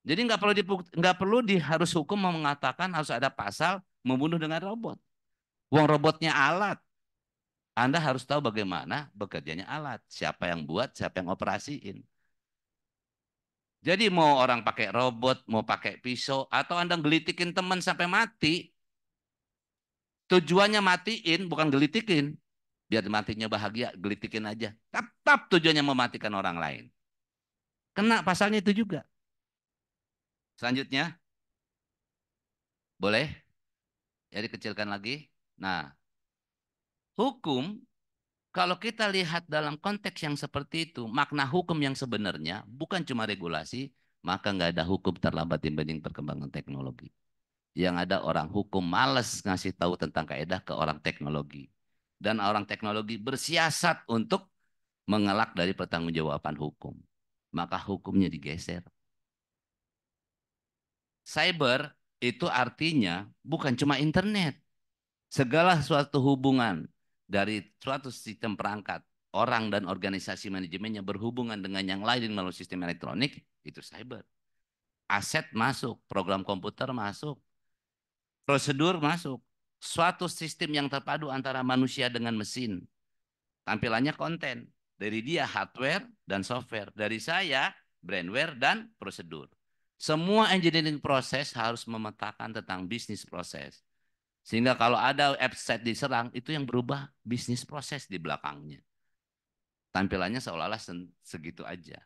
Jadi nggak perlu harus hukum mengatakan harus ada pasal membunuh dengan robot. Uang robotnya alat. Anda harus tahu bagaimana bekerjanya alat. Siapa yang buat, siapa yang operasiin. Jadi mau orang pakai robot, mau pakai pisau, atau Anda gelitikin teman sampai mati, tujuannya matiin, bukan gelitikin. Biar matinya bahagia, gelitikin aja. Tetap tujuannya mematikan orang lain. Kena pasalnya itu juga. Selanjutnya, boleh? Ya dikecilkan lagi. Nah, hukum, kalau kita lihat dalam konteks yang seperti itu, makna hukum yang sebenarnya bukan cuma regulasi, maka nggak ada hukum terlambat dibanding perkembangan teknologi. Yang ada orang hukum males ngasih tahu tentang kaidah ke orang teknologi. Dan orang teknologi bersiasat untuk mengelak dari pertanggungjawaban hukum. Maka hukumnya digeser. Cyber itu artinya bukan cuma internet. Segala suatu hubungan dari suatu sistem perangkat, orang dan organisasi manajemennya berhubungan dengan yang lain melalui sistem elektronik, itu cyber. Aset masuk, program komputer masuk, prosedur masuk. Suatu sistem yang terpadu antara manusia dengan mesin. Tampilannya konten. Dari dia hardware dan software. Dari saya brandware dan prosedur. Semua engineering proses harus memetakan tentang bisnis proses. Sehingga kalau ada website diserang, itu yang berubah bisnis proses di belakangnya. Tampilannya seolah-olah segitu aja.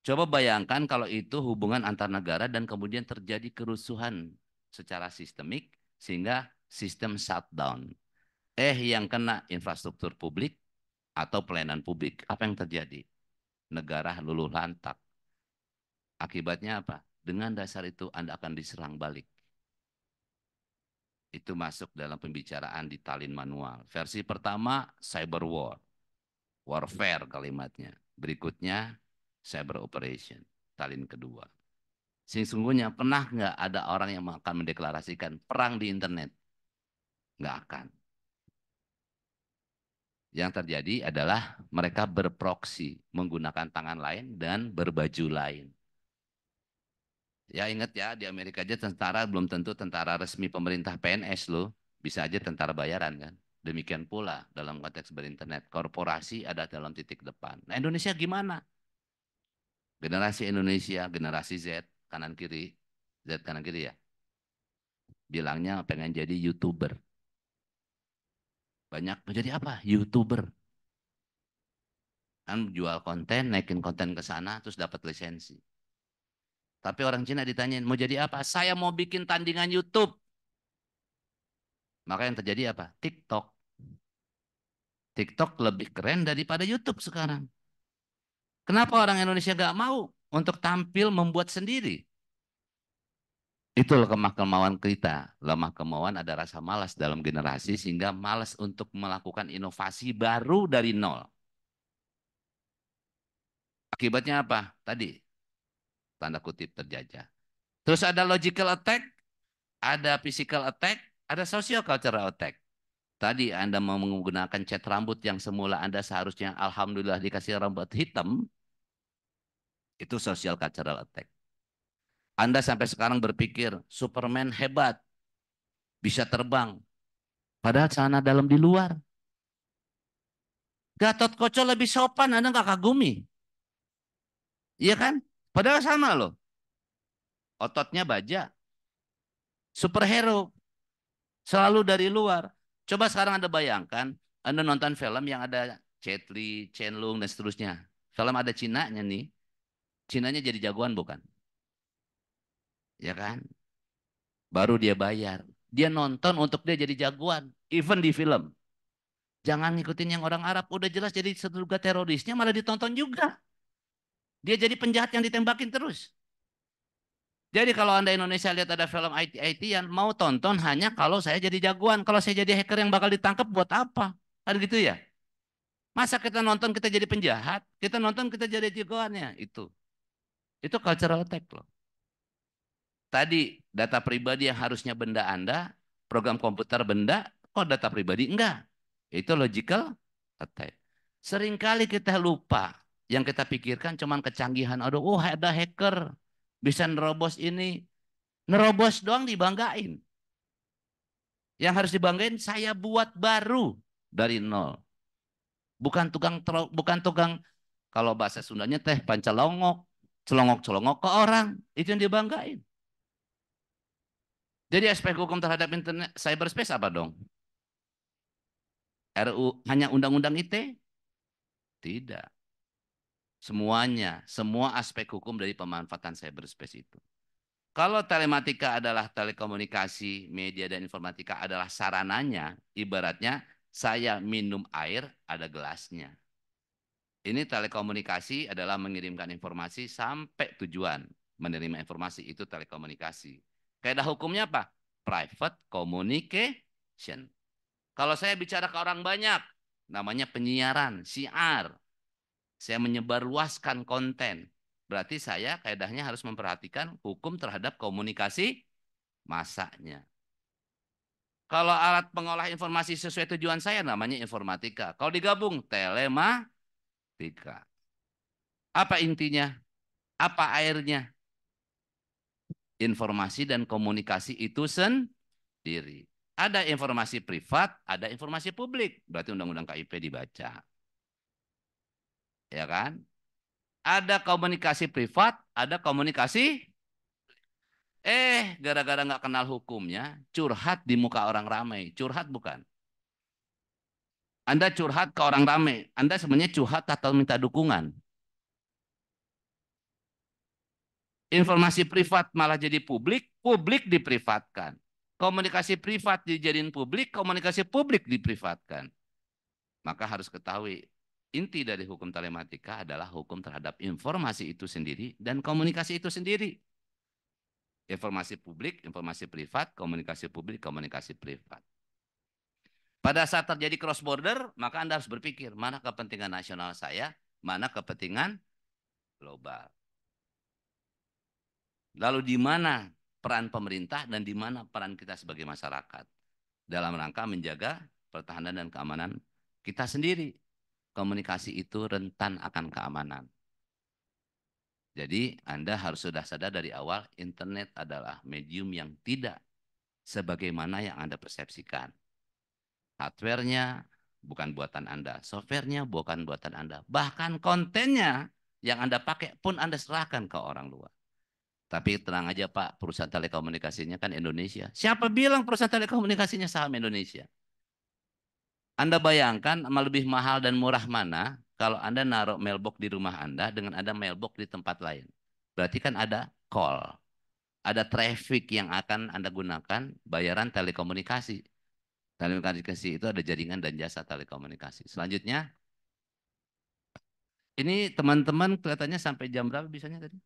Coba bayangkan kalau itu hubungan antar negara dan kemudian terjadi kerusuhan secara sistemik sehingga sistem shutdown. Yang kena infrastruktur publik atau pelayanan publik. Apa yang terjadi? Negara luluh lantak. Akibatnya apa? Dengan dasar itu Anda akan diserang balik. Itu masuk dalam pembicaraan di Tallinn Manual. Versi pertama, cyber war. Warfare kalimatnya. Berikutnya, cyber operation. Tallinn kedua. Sesungguhnya pernah nggak ada orang yang akan mendeklarasikan perang di internet? Nggak akan. Yang terjadi adalah mereka berproksi menggunakan tangan lain dan berbaju lain. Ya ingat ya, di Amerika aja tentara belum tentu tentara resmi pemerintah PNS loh. Bisa aja tentara bayaran kan. Demikian pula dalam konteks berinternet. Korporasi ada dalam titik depan. Nah Indonesia gimana? Generasi Indonesia, generasi Z, kanan kiri. Z kanan kiri ya. Bilangnya pengen jadi YouTuber. Banyak menjadi apa? YouTuber. Kan jual konten, naikin konten ke sana, terus dapat lisensi. Tapi orang Cina ditanyain, mau jadi apa? Saya mau bikin tandingan YouTube. Maka yang terjadi apa? TikTok. TikTok lebih keren daripada YouTube sekarang. Kenapa orang Indonesia gak mau untuk tampil membuat sendiri? Itu lemah kemauan kita. Lemah kemauan ada rasa malas dalam generasi sehingga malas untuk melakukan inovasi baru dari nol. Akibatnya apa? Tadi, tanda kutip terjajah. Terus ada logical attack, ada physical attack, ada social cultural attack. Tadi Anda mau menggunakan cat rambut yang semula Anda seharusnya alhamdulillah dikasih rambut hitam, itu social cultural attack. Anda sampai sekarang berpikir Superman hebat, bisa terbang. Padahal celana dalam di luar. Gatot Koco lebih sopan, Anda nggak kagumi. Iya kan? Padahal sama loh. Ototnya baja. Superhero. Selalu dari luar. Coba sekarang Anda bayangkan, Anda nonton film yang ada Jet Li, Chen Lung, dan seterusnya. Film ada Cinanya nih. Cinanya jadi jagoan bukan? Ya kan? Baru dia bayar. Dia nonton untuk dia jadi jagoan. Even di film. Jangan ngikutin yang orang Arab. Udah jelas jadi terduga terorisnya malah ditonton juga. Dia jadi penjahat yang ditembakin terus. Jadi kalau Anda Indonesia lihat ada film IT-ITan, mau tonton hanya kalau saya jadi jagoan. Kalau saya jadi hacker yang bakal ditangkap buat apa? Kan gitu ya? Masa kita nonton kita jadi penjahat? Kita nonton kita jadi jagoannya. Itu cultural attack loh. Tadi data pribadi yang harusnya benda Anda, program komputer benda, kok data pribadi enggak? Itu logical attack. Seringkali kita lupa, yang kita pikirkan cuman kecanggihan. Aduh, oh ada hacker, bisa nerobos ini. Nerobos doang dibanggain. Yang harus dibanggain saya buat baru dari nol. Bukan tukang kalau bahasa Sundanya teh pancelongok, celongok-celongok ke orang, itu yang dibanggain. Jadi aspek hukum terhadap internet cyberspace apa dong? RU hanya undang-undang ITE? Tidak. Semuanya, semua aspek hukum dari pemanfaatan cyberspace itu. Kalau telematika adalah telekomunikasi, media dan informatika adalah sarananya, ibaratnya saya minum air ada gelasnya. Ini telekomunikasi adalah mengirimkan informasi sampai tujuan. Menerima informasi itu telekomunikasi. Kaidah hukumnya apa? Private communication. Kalau saya bicara ke orang banyak, namanya penyiaran, siar. Saya menyebarluaskan konten. Berarti saya kaidahnya harus memperhatikan hukum terhadap komunikasi masanya. Kalau alat pengolah informasi sesuai tujuan saya namanya informatika. Kalau digabung telematika. Apa intinya? Apa airnya? Informasi dan komunikasi itu sendiri. Ada informasi privat, ada informasi publik. Berarti Undang-Undang KIP dibaca. Ya kan? Ada komunikasi privat, ada komunikasi gara-gara nggak kenal hukumnya, curhat di muka orang ramai. Curhat bukan? Anda curhat ke orang ramai. Anda sebenarnya curhat atau minta dukungan. Informasi privat malah jadi publik, publik diprivatkan. Komunikasi privat dijadiin publik, komunikasi publik diprivatkan. Maka harus ketahui, inti dari hukum telematika adalah hukum terhadap informasi itu sendiri dan komunikasi itu sendiri. Informasi publik, informasi privat, komunikasi publik, komunikasi privat. Pada saat terjadi cross border, maka Anda harus berpikir mana kepentingan nasional saya, mana kepentingan global. Lalu di mana peran pemerintah dan di mana peran kita sebagai masyarakat dalam rangka menjaga pertahanan dan keamanan kita sendiri. Komunikasi itu rentan akan keamanan. Jadi Anda harus sudah sadar dari awal internet adalah medium yang tidak sebagaimana yang Anda persepsikan. Hardware-nya bukan buatan Anda, software-nya bukan buatan Anda. Bahkan kontennya yang Anda pakai pun Anda serahkan ke orang luar. Tapi tenang aja Pak, perusahaan telekomunikasinya kan Indonesia. Siapa bilang perusahaan telekomunikasinya saham Indonesia? Anda bayangkan lebih mahal dan murah mana kalau Anda naruh mailbox di rumah Anda dengan ada mailbox di tempat lain. Berarti kan ada call, ada traffic yang akan Anda gunakan bayaran telekomunikasi. Telekomunikasi itu ada jaringan dan jasa telekomunikasi. Selanjutnya, ini teman-teman kelihatannya sampai jam berapa bisanya tadi?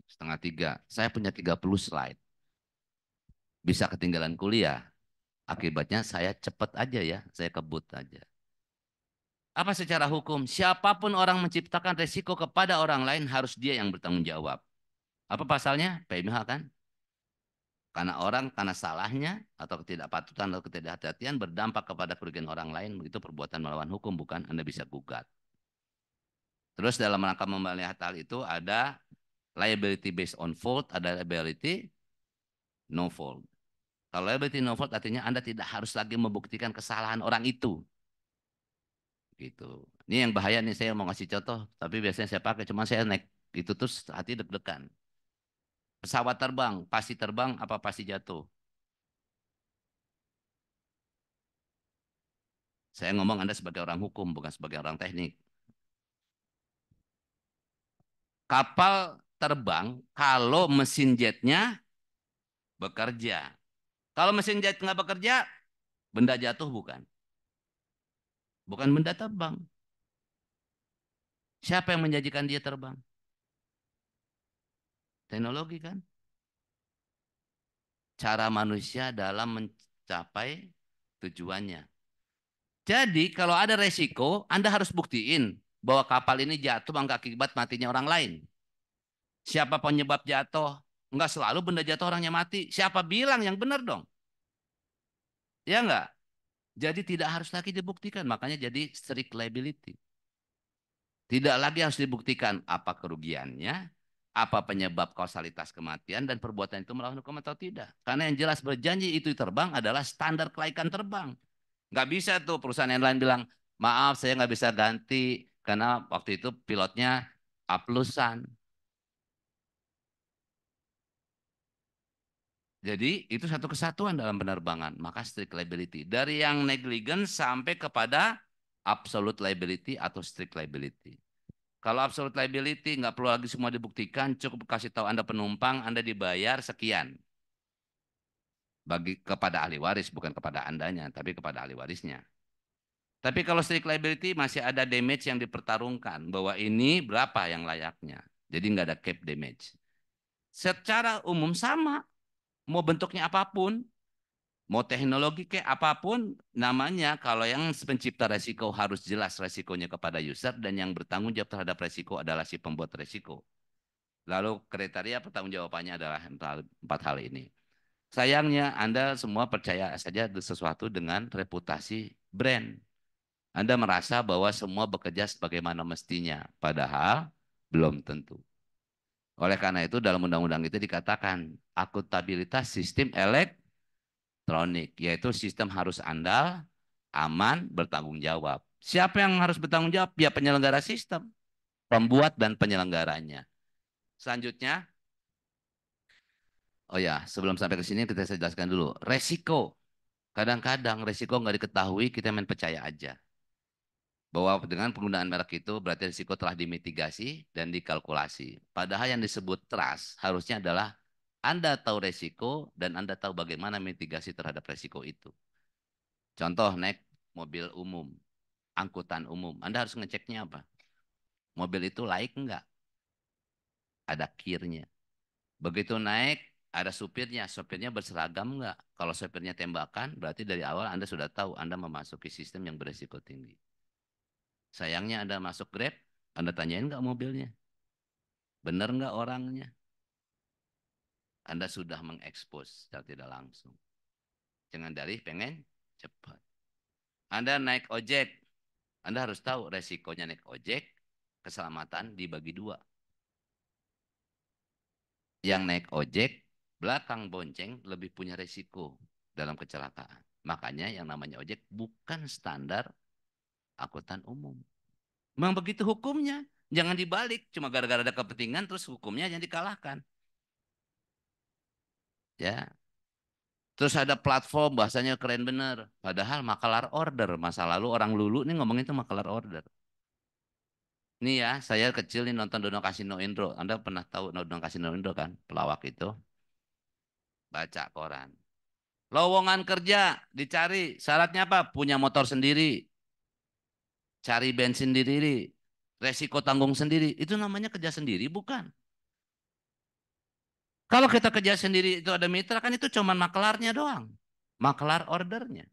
2:30. Saya punya 30 slide. Bisa ketinggalan kuliah. Akibatnya saya cepat aja ya, saya kebut aja. Apa secara hukum? Siapapun orang menciptakan resiko kepada orang lain harus dia yang bertanggung jawab. Apa pasalnya? PMH kan? Karena salahnya atau ketidakpatutan atau ketidakhati-hatian berdampak kepada kerugian orang lain, begitu perbuatan melawan hukum, bukan Anda bisa gugat. Terus dalam rangka melihat hal itu ada liability based on fault, ada liability no fault. Kalau liability no fault artinya Anda tidak harus lagi membuktikan kesalahan orang itu. Gitu. Ini yang bahaya nih, saya mau ngasih contoh, tapi biasanya saya pakai, cuma saya naik itu terus hati deg-degan. Pesawat terbang apa pasti jatuh? Saya ngomong Anda sebagai orang hukum, bukan sebagai orang teknik. Kapal terbang kalau mesin jetnya bekerja. Kalau mesin jet nggak bekerja, benda jatuh bukan? Bukan benda terbang. Siapa yang menjanjikan dia terbang? Teknologi kan? Cara manusia dalam mencapai tujuannya. Jadi kalau ada resiko, Anda harus buktiin bahwa kapal ini jatuh akibat matinya orang lain. Siapa penyebab jatuh? Enggak selalu benda jatuh orangnya mati. Siapa bilang yang benar dong? Ya enggak? Jadi tidak harus lagi dibuktikan. Makanya jadi strict liability. Tidak lagi harus dibuktikan apa kerugiannya, apa penyebab kausalitas kematian, dan perbuatan itu melawan hukum atau tidak. Karena yang jelas berjanji itu terbang adalah standar kelaikan terbang. Nggak bisa tuh perusahaan yang lain bilang, maaf saya nggak bisa ganti karena waktu itu pilotnya A+an. Jadi itu satu kesatuan dalam penerbangan. Maka strict liability. Dari yang negligence sampai kepada absolute liability atau strict liability. Kalau absolute liability nggak perlu lagi semua dibuktikan, cukup kasih tahu Anda penumpang, Anda dibayar sekian. Kepada ahli waris, bukan kepada Andanya, tapi kepada ahli warisnya. Tapi kalau strict liability masih ada damage yang dipertarungkan, bahwa ini berapa yang layaknya. Jadi nggak ada cap damage. Secara umum sama, mau bentuknya apapun, mau teknologi kayak apapun namanya, kalau yang pencipta resiko harus jelas resikonya kepada user dan yang bertanggung jawab terhadap resiko adalah si pembuat resiko. Lalu kriteria pertanggungjawabannya adalah empat hal ini. Sayangnya Anda semua percaya saja sesuatu dengan reputasi brand. Anda merasa bahwa semua bekerja sebagaimana mestinya, padahal belum tentu. Oleh karena itu dalam undang-undang itu dikatakan akuntabilitas sistem elektronik, yaitu sistem harus andal, aman, bertanggung jawab. Siapa yang harus bertanggung jawab? Ya penyelenggara sistem, pembuat dan penyelenggaranya. Selanjutnya, oh ya, sebelum sampai ke sini kita jelaskan dulu. Resiko. Kadang-kadang resiko nggak diketahui, kita main percaya aja. Bahwa dengan penggunaan merek itu berarti risiko telah dimitigasi dan dikalkulasi. Padahal yang disebut trust harusnya adalah Anda tahu resiko dan Anda tahu bagaimana mitigasi terhadap resiko itu. Contoh naik mobil umum. angkutan umum. Anda harus ngeceknya apa? Mobil itu laik enggak? Ada kirnya. Begitu naik, ada supirnya. Supirnya berseragam enggak? Kalau supirnya tembakan, berarti dari awal Anda sudah tahu Anda memasuki sistem yang beresiko tinggi. Sayangnya Anda masuk Grab, Anda tanyain enggak mobilnya? Benar enggak orangnya? Anda sudah mengekspos secara tidak langsung. Jangan dalih pengen cepat. Anda naik ojek, Anda harus tahu resikonya naik ojek, keselamatan dibagi dua. Yang naik ojek, belakang bonceng lebih punya resiko dalam kecelakaan. Makanya yang namanya ojek bukan standar angkutan umum. Memang begitu hukumnya. Jangan dibalik, cuma gara-gara ada kepentingan terus hukumnya yang dikalahkan. Ya. Terus ada platform bahasanya keren bener. Padahal makalar order. Masa lalu orang lulu nih ngomong itu makalar order. Nih ya, saya kecil nih nonton Dono Kasino Indro. Anda pernah tahu Dono Kasino Indro kan? Pelawak itu. Baca koran. Lowongan kerja dicari. Syaratnya apa? Punya motor sendiri. Cari bensin sendiri. Resiko tanggung sendiri. Itu namanya kerja sendiri bukan? Kalau kita kerja sendiri itu ada mitra kan itu cuma makelarnya doang. Makelar ordernya.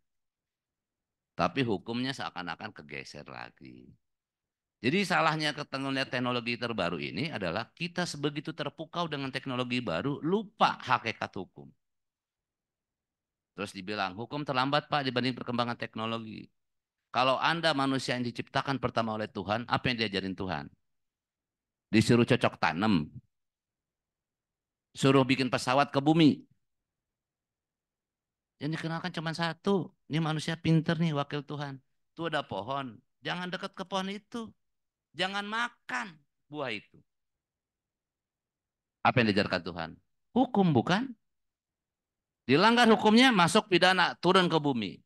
Tapi hukumnya seakan-akan kegeser lagi. Jadi salahnya ketenggelam teknologi terbaru ini adalah kita sebegitu terpukau dengan teknologi baru, lupa hakikat hukum. Terus dibilang, hukum terlambat Pak dibanding perkembangan teknologi. Kalau Anda manusia yang diciptakan pertama oleh Tuhan, apa yang diajarin Tuhan? Disuruh cocok tanam. Suruh bikin pesawat ke bumi. Yang dikenalkan cuma satu. Ini manusia pinter nih, wakil Tuhan. Tuh ada pohon. Jangan dekat ke pohon itu. Jangan makan buah itu. Apa yang diajarkan Tuhan? Hukum bukan? Dilanggar hukumnya, masuk pidana, turun ke bumi.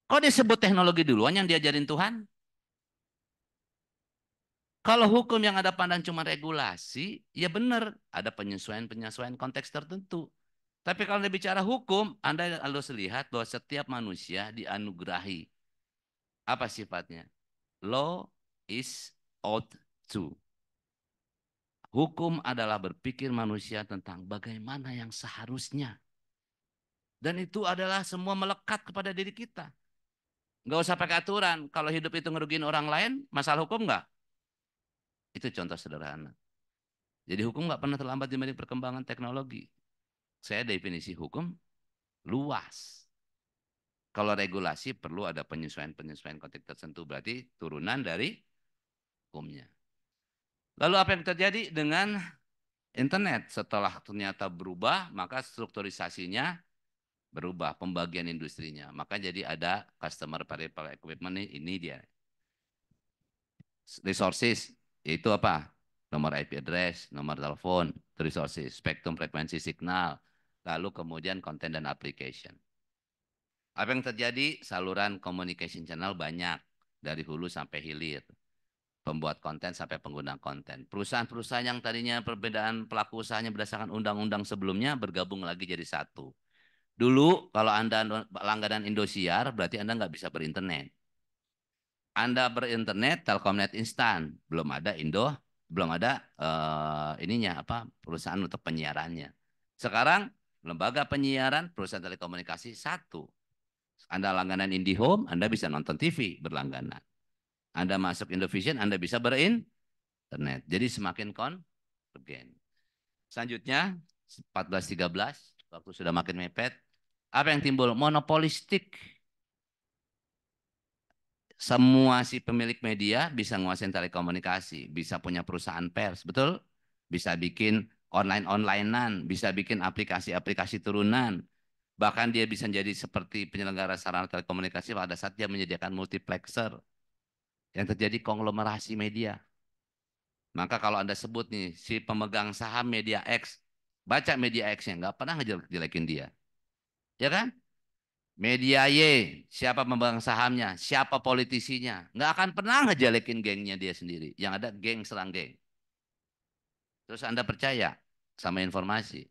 Kok disebut teknologi duluan yang diajarin Tuhan? Kalau hukum yang ada pandang cuma regulasi, ya benar. Ada penyesuaian-penyesuaian konteks tertentu. Tapi kalau Anda bicara hukum, Anda harus lihat bahwa setiap manusia dianugerahi. Apa sifatnya? Law is ought to. Hukum adalah berpikir manusia tentang bagaimana yang seharusnya. Dan itu adalah semua melekat kepada diri kita. Nggak usah pakai aturan. Kalau hidup itu ngerugiin orang lain, masalah hukum nggak? Itu contoh sederhana. Jadi hukum nggak pernah terlambat dibanding perkembangan teknologi. Saya definisi hukum luas. Kalau regulasi perlu ada penyesuaian-penyesuaian konteks tertentu. Berarti turunan dari hukumnya. Lalu apa yang terjadi dengan internet? Setelah ternyata berubah, maka strukturisasinya berubah, pembagian industrinya. Maka jadi ada customer variable equipment ini dia. Resources, yaitu apa? Nomor IP address, nomor telepon, resources, spektrum frekuensi signal, lalu kemudian konten dan application. Apa yang terjadi? Saluran communication channel banyak, dari hulu sampai hilir. Pembuat konten sampai pengguna konten. Perusahaan-perusahaan yang tadinya perbedaan pelaku usahanya berdasarkan undang-undang sebelumnya bergabung lagi jadi satu. Dulu kalau Anda langganan Indosiar berarti Anda nggak bisa berinternet. Anda berinternet Telkomnet instan, belum ada belum ada ininya apa perusahaan untuk penyiarannya. Sekarang lembaga penyiaran perusahaan telekomunikasi satu. Anda langganan IndiHome, Anda bisa nonton TV berlangganan. Anda masuk Indovision, Anda bisa berinternet. Jadi semakin konvergen. Selanjutnya 14-13, waktu sudah makin mepet. Apa yang timbul? Monopolistik. Semua si pemilik media bisa nguasain telekomunikasi, bisa punya perusahaan pers, betul? Bisa bikin online-onlinean, bisa bikin aplikasi-aplikasi turunan. Bahkan dia bisa jadi seperti penyelenggara sarana telekomunikasi pada saat dia menyediakan multiplexer. Yang terjadi konglomerasi media. Maka kalau Anda sebut nih, si pemegang saham media X, baca media X-nya, nggak pernah ngejelekin dia. Ya kan? Media Y, siapa pemegang sahamnya, siapa politisinya. Nggak akan pernah ngejelekin gengnya dia sendiri. Yang ada geng serang geng. Terus Anda percaya sama informasi.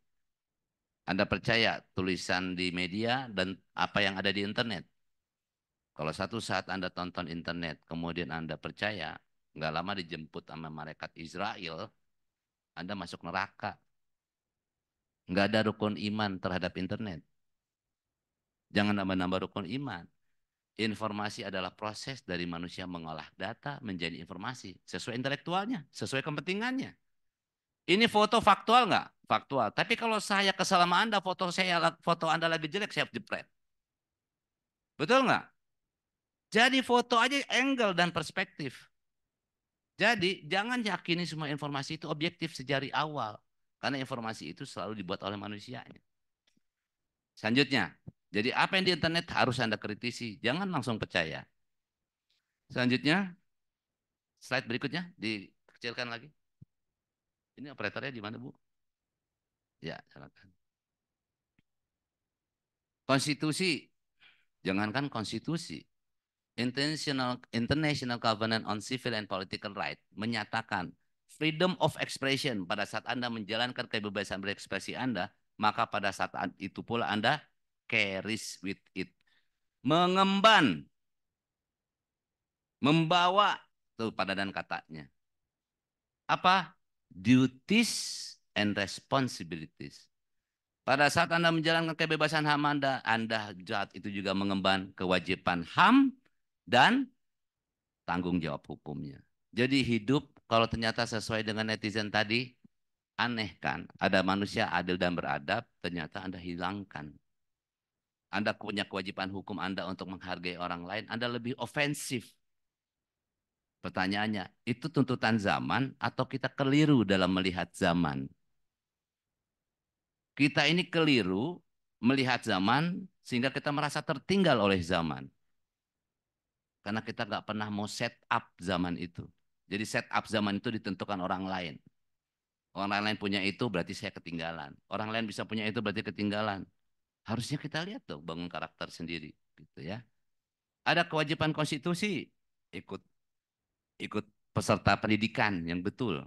Anda percaya tulisan di media dan apa yang ada di internet. Kalau satu saat Anda tonton internet, kemudian Anda percaya, nggak lama dijemput sama malaikat Israel, Anda masuk neraka. Nggak ada rukun iman terhadap internet. Jangan nambah-nambah rukun iman. Informasi adalah proses dari manusia mengolah data menjadi informasi. Sesuai intelektualnya, sesuai kepentingannya. Ini foto faktual nggak? Faktual. Tapi kalau saya kesal sama Anda, foto Anda lagi jelek, saya jepret. Betul nggak? Jadi foto aja angle dan perspektif. Jadi jangan yakini semua informasi itu objektif sejari awal. Karena informasi itu selalu dibuat oleh manusia. Selanjutnya, jadi apa yang di internet harus Anda kritisi. Jangan langsung percaya. Selanjutnya, slide berikutnya dikecilkan lagi. Ini operatornya di mana, Bu? Ya, silakan. Konstitusi. Jangankan konstitusi. International Covenant on Civil and Political Rights menyatakan freedom of expression pada saat Anda menjalankan kebebasan berekspresi Anda, maka pada saat itu pula Anda carries with it. Mengemban, membawa, tuh padanan katanya. Apa? Duties and responsibilities. Pada saat Anda menjalankan kebebasan HAM Anda saat itu juga mengemban kewajiban HAM dan tanggung jawab hukumnya. Jadi hidup kalau ternyata sesuai dengan netizen tadi, aneh kan? Ada manusia adil dan beradab, ternyata Anda hilangkan. Anda punya kewajiban hukum Anda untuk menghargai orang lain, Anda lebih ofensif. Pertanyaannya, itu tuntutan zaman atau kita keliru dalam melihat zaman? Kita ini keliru melihat zaman sehingga kita merasa tertinggal oleh zaman. Karena kita nggak pernah mau set up zaman itu. Jadi set up zaman itu ditentukan orang lain. Orang lain punya itu berarti saya ketinggalan. Orang lain bisa punya itu berarti ketinggalan. Harusnya kita lihat dong bangun karakter sendiri, gitu ya. Ada kewajiban konstitusi, ikut ikut peserta pendidikan yang betul,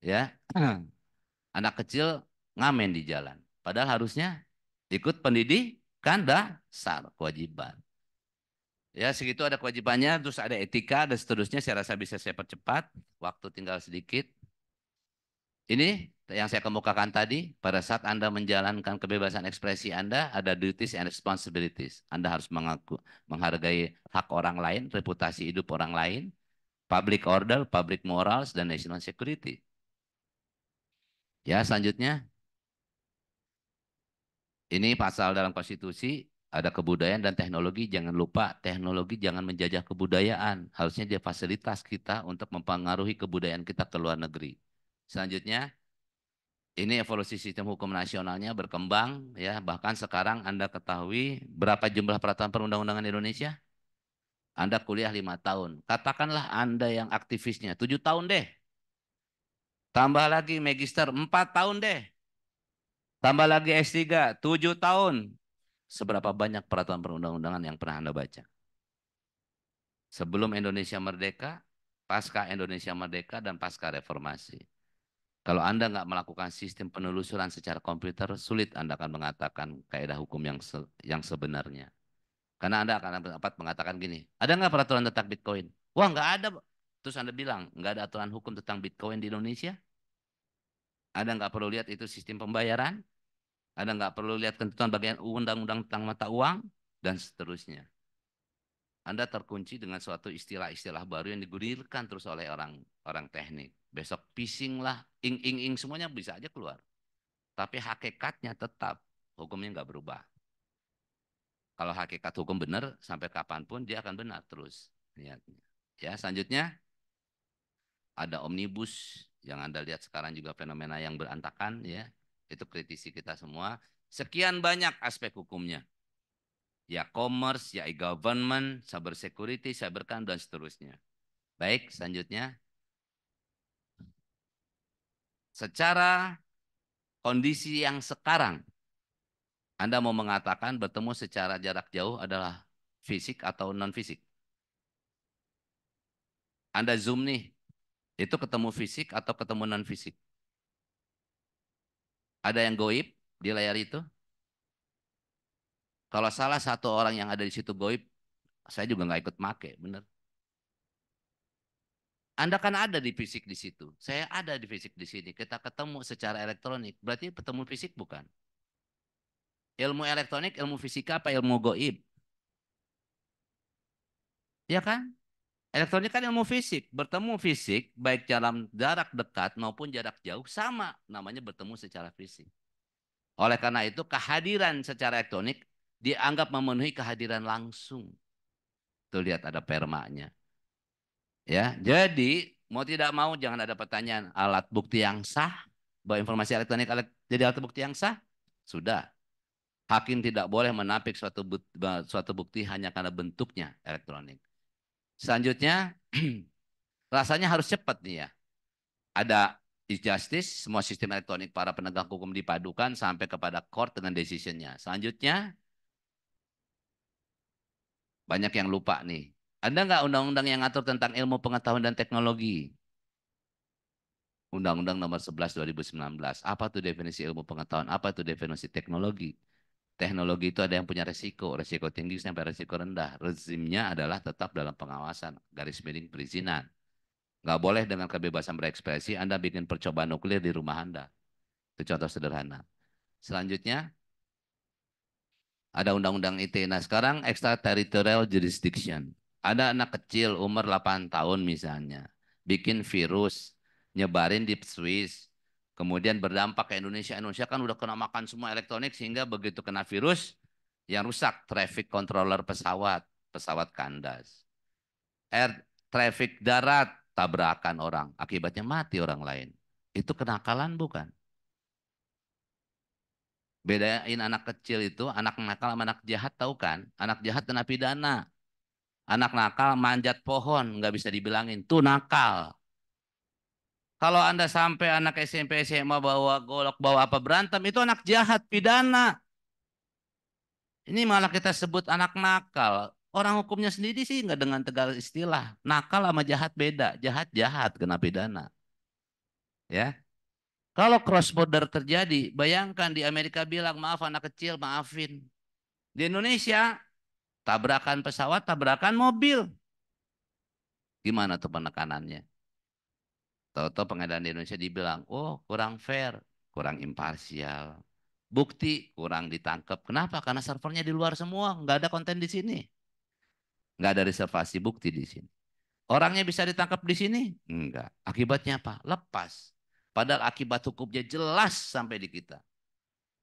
ya. Anak kecil ngamen di jalan, padahal harusnya ikut pendidikan dasar kewajiban. Ya segitu ada kewajibannya, terus ada etika dan seterusnya. Saya rasa bisa saya percepat, waktu tinggal sedikit. Ini yang saya kemukakan tadi, pada saat Anda menjalankan kebebasan ekspresi Anda, ada duties and responsibilities. Anda harus menghargai hak orang lain, reputasi hidup orang lain, public order, public morals, dan national security. Ya, selanjutnya. Ini pasal dalam konstitusi, ada kebudayaan dan teknologi. Jangan lupa, teknologi jangan menjajah kebudayaan. Harusnya dia fasilitas kita untuk mempengaruhi kebudayaan kita ke luar negeri. Selanjutnya, ini evolusi sistem hukum nasionalnya berkembang, ya. Bahkan sekarang Anda ketahui berapa jumlah peraturan perundang-undangan Indonesia? Anda kuliah 5 tahun. Katakanlah Anda yang aktivisnya 7 tahun deh. Tambah lagi magister 4 tahun deh. Tambah lagi S3 7 tahun. Seberapa banyak peraturan perundang-undangan yang pernah Anda baca? Sebelum Indonesia merdeka, pasca Indonesia merdeka, dan pasca reformasi. Kalau Anda nggak melakukan sistem penelusuran secara komputer, sulit Anda akan mengatakan kaidah hukum yang sebenarnya. Karena Anda akan dapat mengatakan gini, ada nggak peraturan tentang Bitcoin? Wah, nggak ada. Terus Anda bilang, nggak ada aturan hukum tentang Bitcoin di Indonesia? Anda nggak perlu lihat itu sistem pembayaran? Anda nggak perlu lihat ketentuan bagian undang-undang tentang mata uang? Dan seterusnya. Anda terkunci dengan suatu istilah-istilah baru yang digulirkan terus oleh orang teknik. Besok phishing lah, ing semuanya bisa aja keluar. Tapi hakikatnya tetap hukumnya nggak berubah. Kalau hakikat hukum benar, sampai kapanpun dia akan benar terus. Ya, selanjutnya ada omnibus yang Anda lihat sekarang juga fenomena yang berantakan, ya. Itu kritisi kita semua. Sekian banyak aspek hukumnya. Ya commerce, ya e-government, cyber security, cybercrime, dan seterusnya. Baik, selanjutnya. Secara kondisi yang sekarang, Anda mau mengatakan bertemu secara jarak jauh adalah fisik atau non-fisik? Anda Zoom nih, itu ketemu fisik atau ketemu non-fisik? Ada yang goib di layar itu? Kalau salah satu orang yang ada di situ goib, Saya juga nggak ikut make, bener. Anda kan ada di fisik di situ. Saya ada di fisik di sini. Kita ketemu secara elektronik. Berarti ketemu fisik bukan? Ilmu elektronik, ilmu fisika apa ilmu goib? Ya kan? Elektronik kan ilmu fisik. Bertemu fisik, baik dalam jarak dekat maupun jarak jauh, sama. Namanya bertemu secara fisik. Oleh karena itu, kehadiran secara elektronik dianggap memenuhi kehadiran langsung. Tuh lihat ada permanya. Ya, jadi mau tidak mau jangan ada pertanyaan alat bukti yang sah bahwa informasi elektronik jadi alat bukti yang sah. Sudah. Hakim tidak boleh menampik suatu bukti hanya karena bentuknya elektronik. Selanjutnya, rasanya harus cepat nih ya. Ada e-justice, semua sistem elektronik para penegak hukum dipadukan sampai kepada court dengan decision-nya. Selanjutnya, banyak yang lupa nih. Ada nggak undang-undang yang ngatur tentang ilmu pengetahuan dan teknologi? Undang-Undang Nomor 11 2019. Apa tuh definisi ilmu pengetahuan? Apa tuh definisi teknologi? Teknologi itu ada yang punya resiko tinggi sampai resiko rendah. Rezimnya adalah tetap dalam pengawasan, garis miring perizinan. Nggak boleh dengan kebebasan berekspresi Anda bikin percobaan nuklir di rumah Anda. Itu contoh sederhana. Selanjutnya, ada undang-undang ITE. Nah, sekarang extraterritorial jurisdiction. Ada anak kecil umur 8 tahun misalnya, bikin virus, nyebarin di Swiss, kemudian berdampak ke Indonesia. Indonesia kan udah kena makan semua elektronik sehingga begitu kena virus, yang rusak traffic controller pesawat, pesawat kandas. Air traffic darat, tabrakan orang, akibatnya mati orang lain. Itu kenakalan bukan? Bedain anak kecil itu, anak nakal sama anak jahat tahu kan? Anak jahat kena pidana. Anak nakal manjat pohon, nggak bisa dibilangin. Tuh nakal. Kalau Anda sampai anak SMP, SMA bawa golok, bawa apa berantem, itu anak jahat, pidana. Ini malah kita sebut anak nakal. Orang hukumnya sendiri sih nggak dengan tegas istilah. Nakal sama jahat beda. Jahat-jahat kena pidana. Ya. Kalau cross border terjadi, bayangkan di Amerika bilang, maaf anak kecil, maafin. Di Indonesia, tabrakan pesawat, tabrakan mobil. Gimana tuh penekanannya? Tahu-tahu pengadilan di Indonesia dibilang, oh kurang fair, kurang imparsial. Bukti kurang ditangkap. Kenapa? Karena servernya di luar semua, nggak ada konten di sini. Nggak ada reservasi bukti di sini. Orangnya bisa ditangkap di sini? Enggak. Akibatnya apa? Lepas. Padahal akibat hukumnya jelas sampai di kita.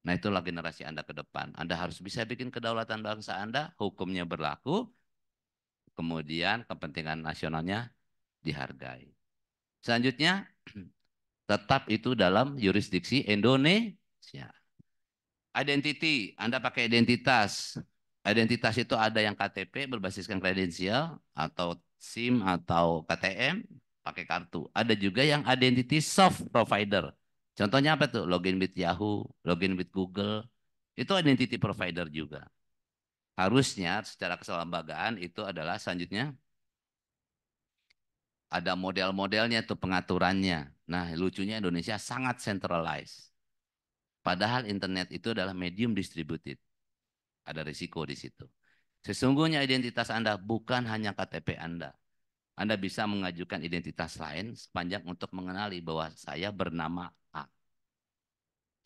Nah itulah generasi Anda ke depan. Anda harus bisa bikin kedaulatan bangsa Anda, hukumnya berlaku, kemudian kepentingan nasionalnya dihargai. Selanjutnya, tetap itu dalam yurisdiksi Indonesia. Identity, Anda pakai identitas. Identitas itu ada yang KTP berbasiskan kredensial atau SIM atau KTM pakai kartu. Ada juga yang identity soft provider. Contohnya apa tuh? Login with Yahoo, login with Google. Itu identity provider juga. Harusnya secara keselembagaan itu adalah selanjutnya ada model-modelnya tuh pengaturannya. Nah, lucunya Indonesia sangat centralized. Padahal internet itu adalah medium distributed. Ada risiko di situ. Sesungguhnya identitas Anda bukan hanya KTP Anda. Anda bisa mengajukan identitas lain sepanjang untuk mengenali bahwa saya bernama A.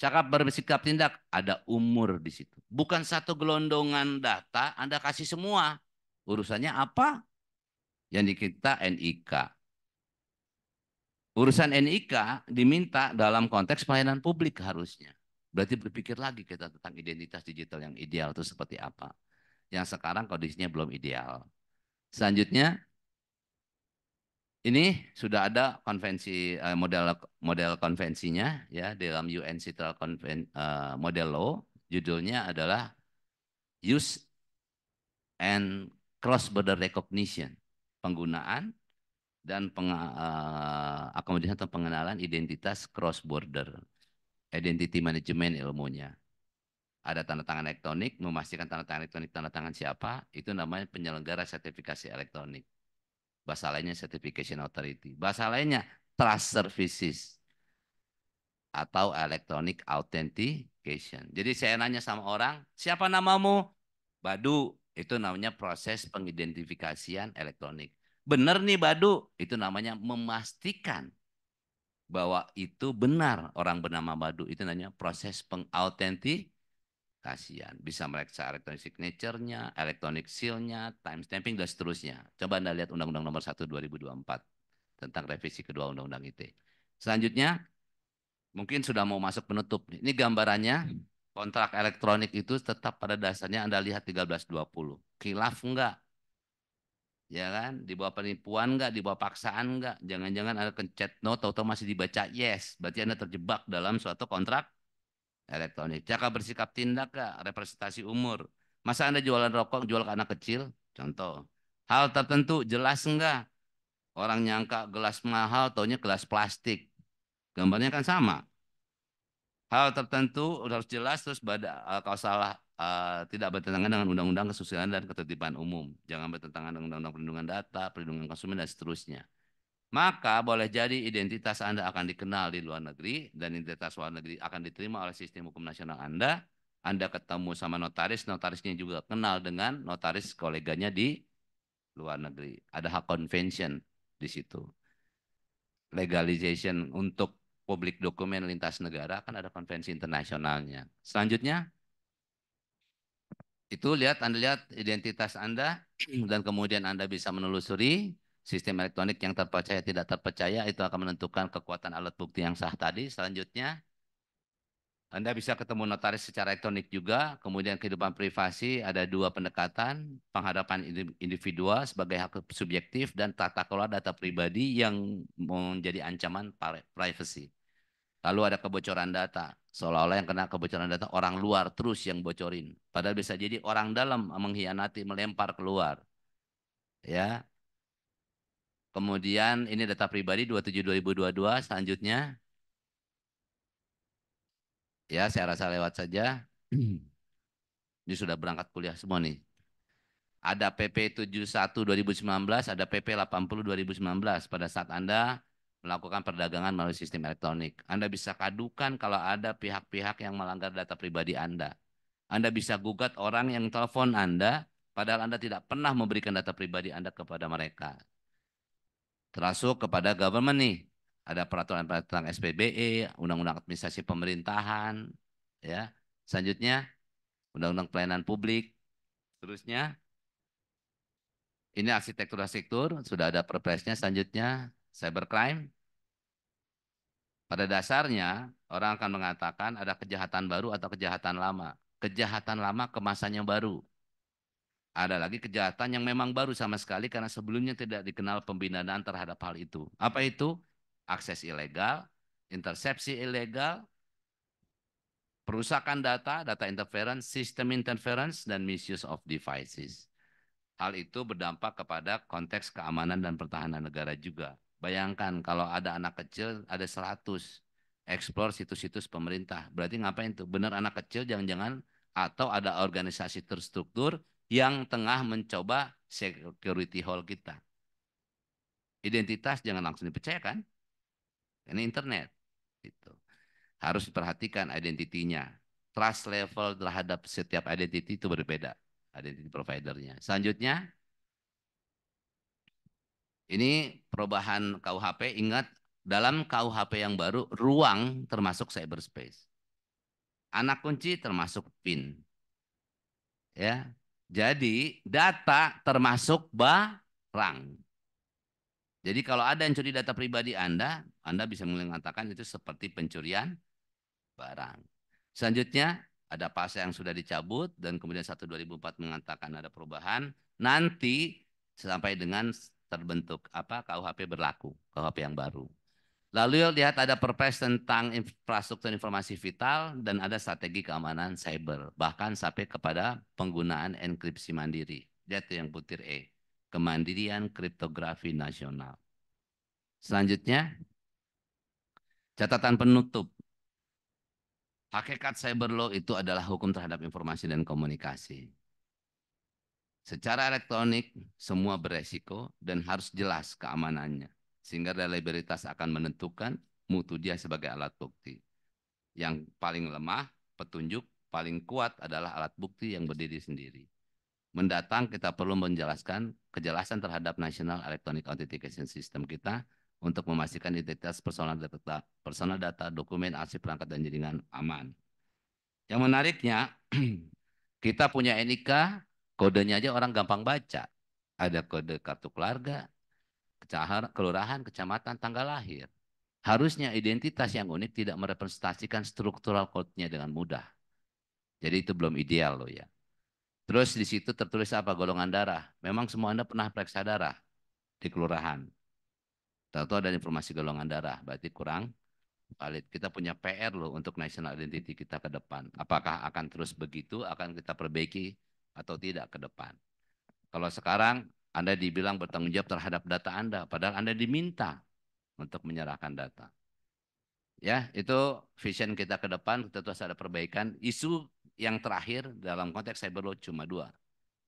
Cakap bersikap tindak, ada umur di situ. Bukan satu gelondongan data Anda kasih semua. Urusannya apa? Yang kita NIK. Urusan NIK diminta dalam konteks pelayanan publik harusnya. Berarti berpikir lagi kita tentang identitas digital yang ideal itu seperti apa. Yang sekarang kondisinya belum ideal. Selanjutnya, ini sudah ada konvensi model konvensinya ya dalam UN Central Model Law. Judulnya adalah Use and Cross Border Recognition. Penggunaan dan akomodasi atau pengenalan identitas cross border. Identity management ilmunya. Ada tanda tangan elektronik, memastikan tanda tangan elektronik tanda tangan siapa, itu namanya penyelenggara sertifikasi elektronik. Bahasa lainnya certification authority. Bahasa lainnya trust services atau electronic authentication. Jadi saya nanya sama orang, siapa namamu? Badu. Itu namanya proses pengidentifikasian elektronik. Benar nih Badu, itu namanya memastikan bahwa itu benar orang bernama Badu. Itu namanya proses pengautentikasian. Bisa meriksa electronic signature-nya, electronic seal-nya, timestamping, dan seterusnya. Coba Anda lihat Undang-Undang Nomor 1 2024 tentang revisi kedua Undang-Undang ITE. Selanjutnya, mungkin sudah mau masuk penutup. Ini gambarannya, kontrak elektronik itu tetap pada dasarnya Anda lihat 1320. Khilaf enggak? Ya kan? Di bawah penipuan enggak? Di bawah paksaan enggak? Jangan-jangan Anda kencet no, tahu-tahu masih dibaca yes. Berarti Anda terjebak dalam suatu kontrak elektronik. Cara bersikap tindak enggak? Representasi umur. Masa Anda jualan rokok, jual ke anak kecil? Contoh. Hal tertentu jelas enggak? Orang nyangka gelas mahal, taunya gelas plastik. Gambarnya kan sama. Hal tertentu harus jelas terus kalau salah tidak bertentangan dengan undang-undang kesusilaan dan ketertiban umum. Jangan bertentangan dengan undang-undang perlindungan data, perlindungan konsumen dan seterusnya. Maka boleh jadi identitas Anda akan dikenal di luar negeri dan identitas luar negeri akan diterima oleh sistem hukum nasional Anda. Anda ketemu sama notaris, notarisnya juga kenal dengan notaris koleganya di luar negeri. Ada hak convention di situ. Legalization untuk publik dokumen lintas negara kan ada konvensi internasionalnya. Selanjutnya itu Anda lihat identitas Anda dan kemudian Anda bisa menelusuri sistem elektronik yang terpercaya tidak terpercaya itu akan menentukan kekuatan alat bukti yang sah tadi. Selanjutnya Anda bisa ketemu notaris secara elektronik juga. Kemudian kehidupan privasi ada dua pendekatan, penghadapan individual sebagai hak subjektif dan tata kelola data pribadi yang menjadi ancaman privacy. Lalu ada kebocoran data. Seolah-olah yang kena kebocoran data orang luar terus yang bocorin. Padahal bisa jadi orang dalam mengkhianati, melempar keluar. Ya. Kemudian ini data pribadi 27/2022 selanjutnya. Ya, saya rasa lewat saja. Ini sudah berangkat kuliah semua nih. Ada PP 71 2019, ada PP 80 2019 pada saat Anda melakukan perdagangan melalui sistem elektronik. Anda bisa kadukan kalau ada pihak-pihak yang melanggar data pribadi Anda. Anda bisa gugat orang yang telepon Anda, padahal Anda tidak pernah memberikan data pribadi Anda kepada mereka. Termasuk kepada government nih. Ada peraturan tentang SPBE, Undang-Undang Administrasi Pemerintahan, ya. Selanjutnya, Undang-Undang Pelayanan Publik. Terusnya, ini arsitektur, sudah ada perpresnya. Selanjutnya, cybercrime. Pada dasarnya, orang akan mengatakan ada kejahatan baru atau kejahatan lama. Kejahatan lama kemasannya baru. Ada lagi kejahatan yang memang baru sama sekali karena sebelumnya tidak dikenal pembinaan terhadap hal itu. Apa itu? Akses ilegal, intersepsi ilegal, perusakan data, data interference, system interference, dan misuse of devices. Hal itu berdampak kepada konteks keamanan dan pertahanan negara juga. Bayangkan kalau ada anak kecil, ada 100 explore situs-situs pemerintah. Berarti ngapain tuh? Benar anak kecil jangan-jangan atau ada organisasi terstruktur yang tengah mencoba security hole kita. Identitas jangan langsung dipercayakan. Ini internet. Gitu. Harus diperhatikan identitinya. Trust level terhadap setiap identity itu berbeda. Identity providernya. Selanjutnya, ini perubahan KUHP. Ingat, dalam KUHP yang baru, ruang termasuk cyberspace. Anak kunci termasuk PIN. Ya. Jadi, data termasuk barang. Jadi, kalau ada yang curi data pribadi Anda bisa mengatakan itu seperti pencurian barang. Selanjutnya, ada pasal yang sudah dicabut dan kemudian 1/2004 mengatakan ada perubahan. Nanti sampai dengan terbentuk KUHP berlaku, KUHP yang baru. Lalu lihat ada perpres tentang infrastruktur informasi vital dan ada strategi keamanan cyber. Bahkan sampai kepada penggunaan enkripsi mandiri. Lihat yang butir E. Kemandirian kriptografi nasional. Selanjutnya, catatan penutup. Hakikat cyber law itu adalah hukum terhadap informasi dan komunikasi. Secara elektronik, semua beresiko dan harus jelas keamanannya. Sehingga reliabilitas akan menentukan mutu dia sebagai alat bukti. Yang paling lemah, petunjuk, paling kuat adalah alat bukti yang berdiri sendiri. mendatang kita perlu menjelaskan kejelasan terhadap National Electronic Authentication System kita untuk memastikan identitas personal data, dokumen, arsip, perangkat, dan jaringan aman. Yang menariknya, kita punya NIK, kodenya aja orang gampang baca. Ada kode kartu keluarga, kelurahan, kecamatan, tanggal lahir. Harusnya identitas yang unik tidak merepresentasikan struktural code-nya dengan mudah. Jadi itu belum ideal loh ya. Terus di situ tertulis apa? Golongan darah. Memang semua Anda pernah periksa darah di kelurahan. Tahu ada informasi golongan darah, berarti kurang valid. Kita punya PR loh untuk national identity kita ke depan. Apakah akan terus begitu, akan kita perbaiki atau tidak ke depan. Kalau sekarang Anda dibilang bertanggung jawab terhadap data Anda, padahal Anda diminta untuk menyerahkan data. Ya, itu vision kita ke depan, kita terus ada perbaikan. Isu yang terakhir dalam konteks cyber law cuma dua,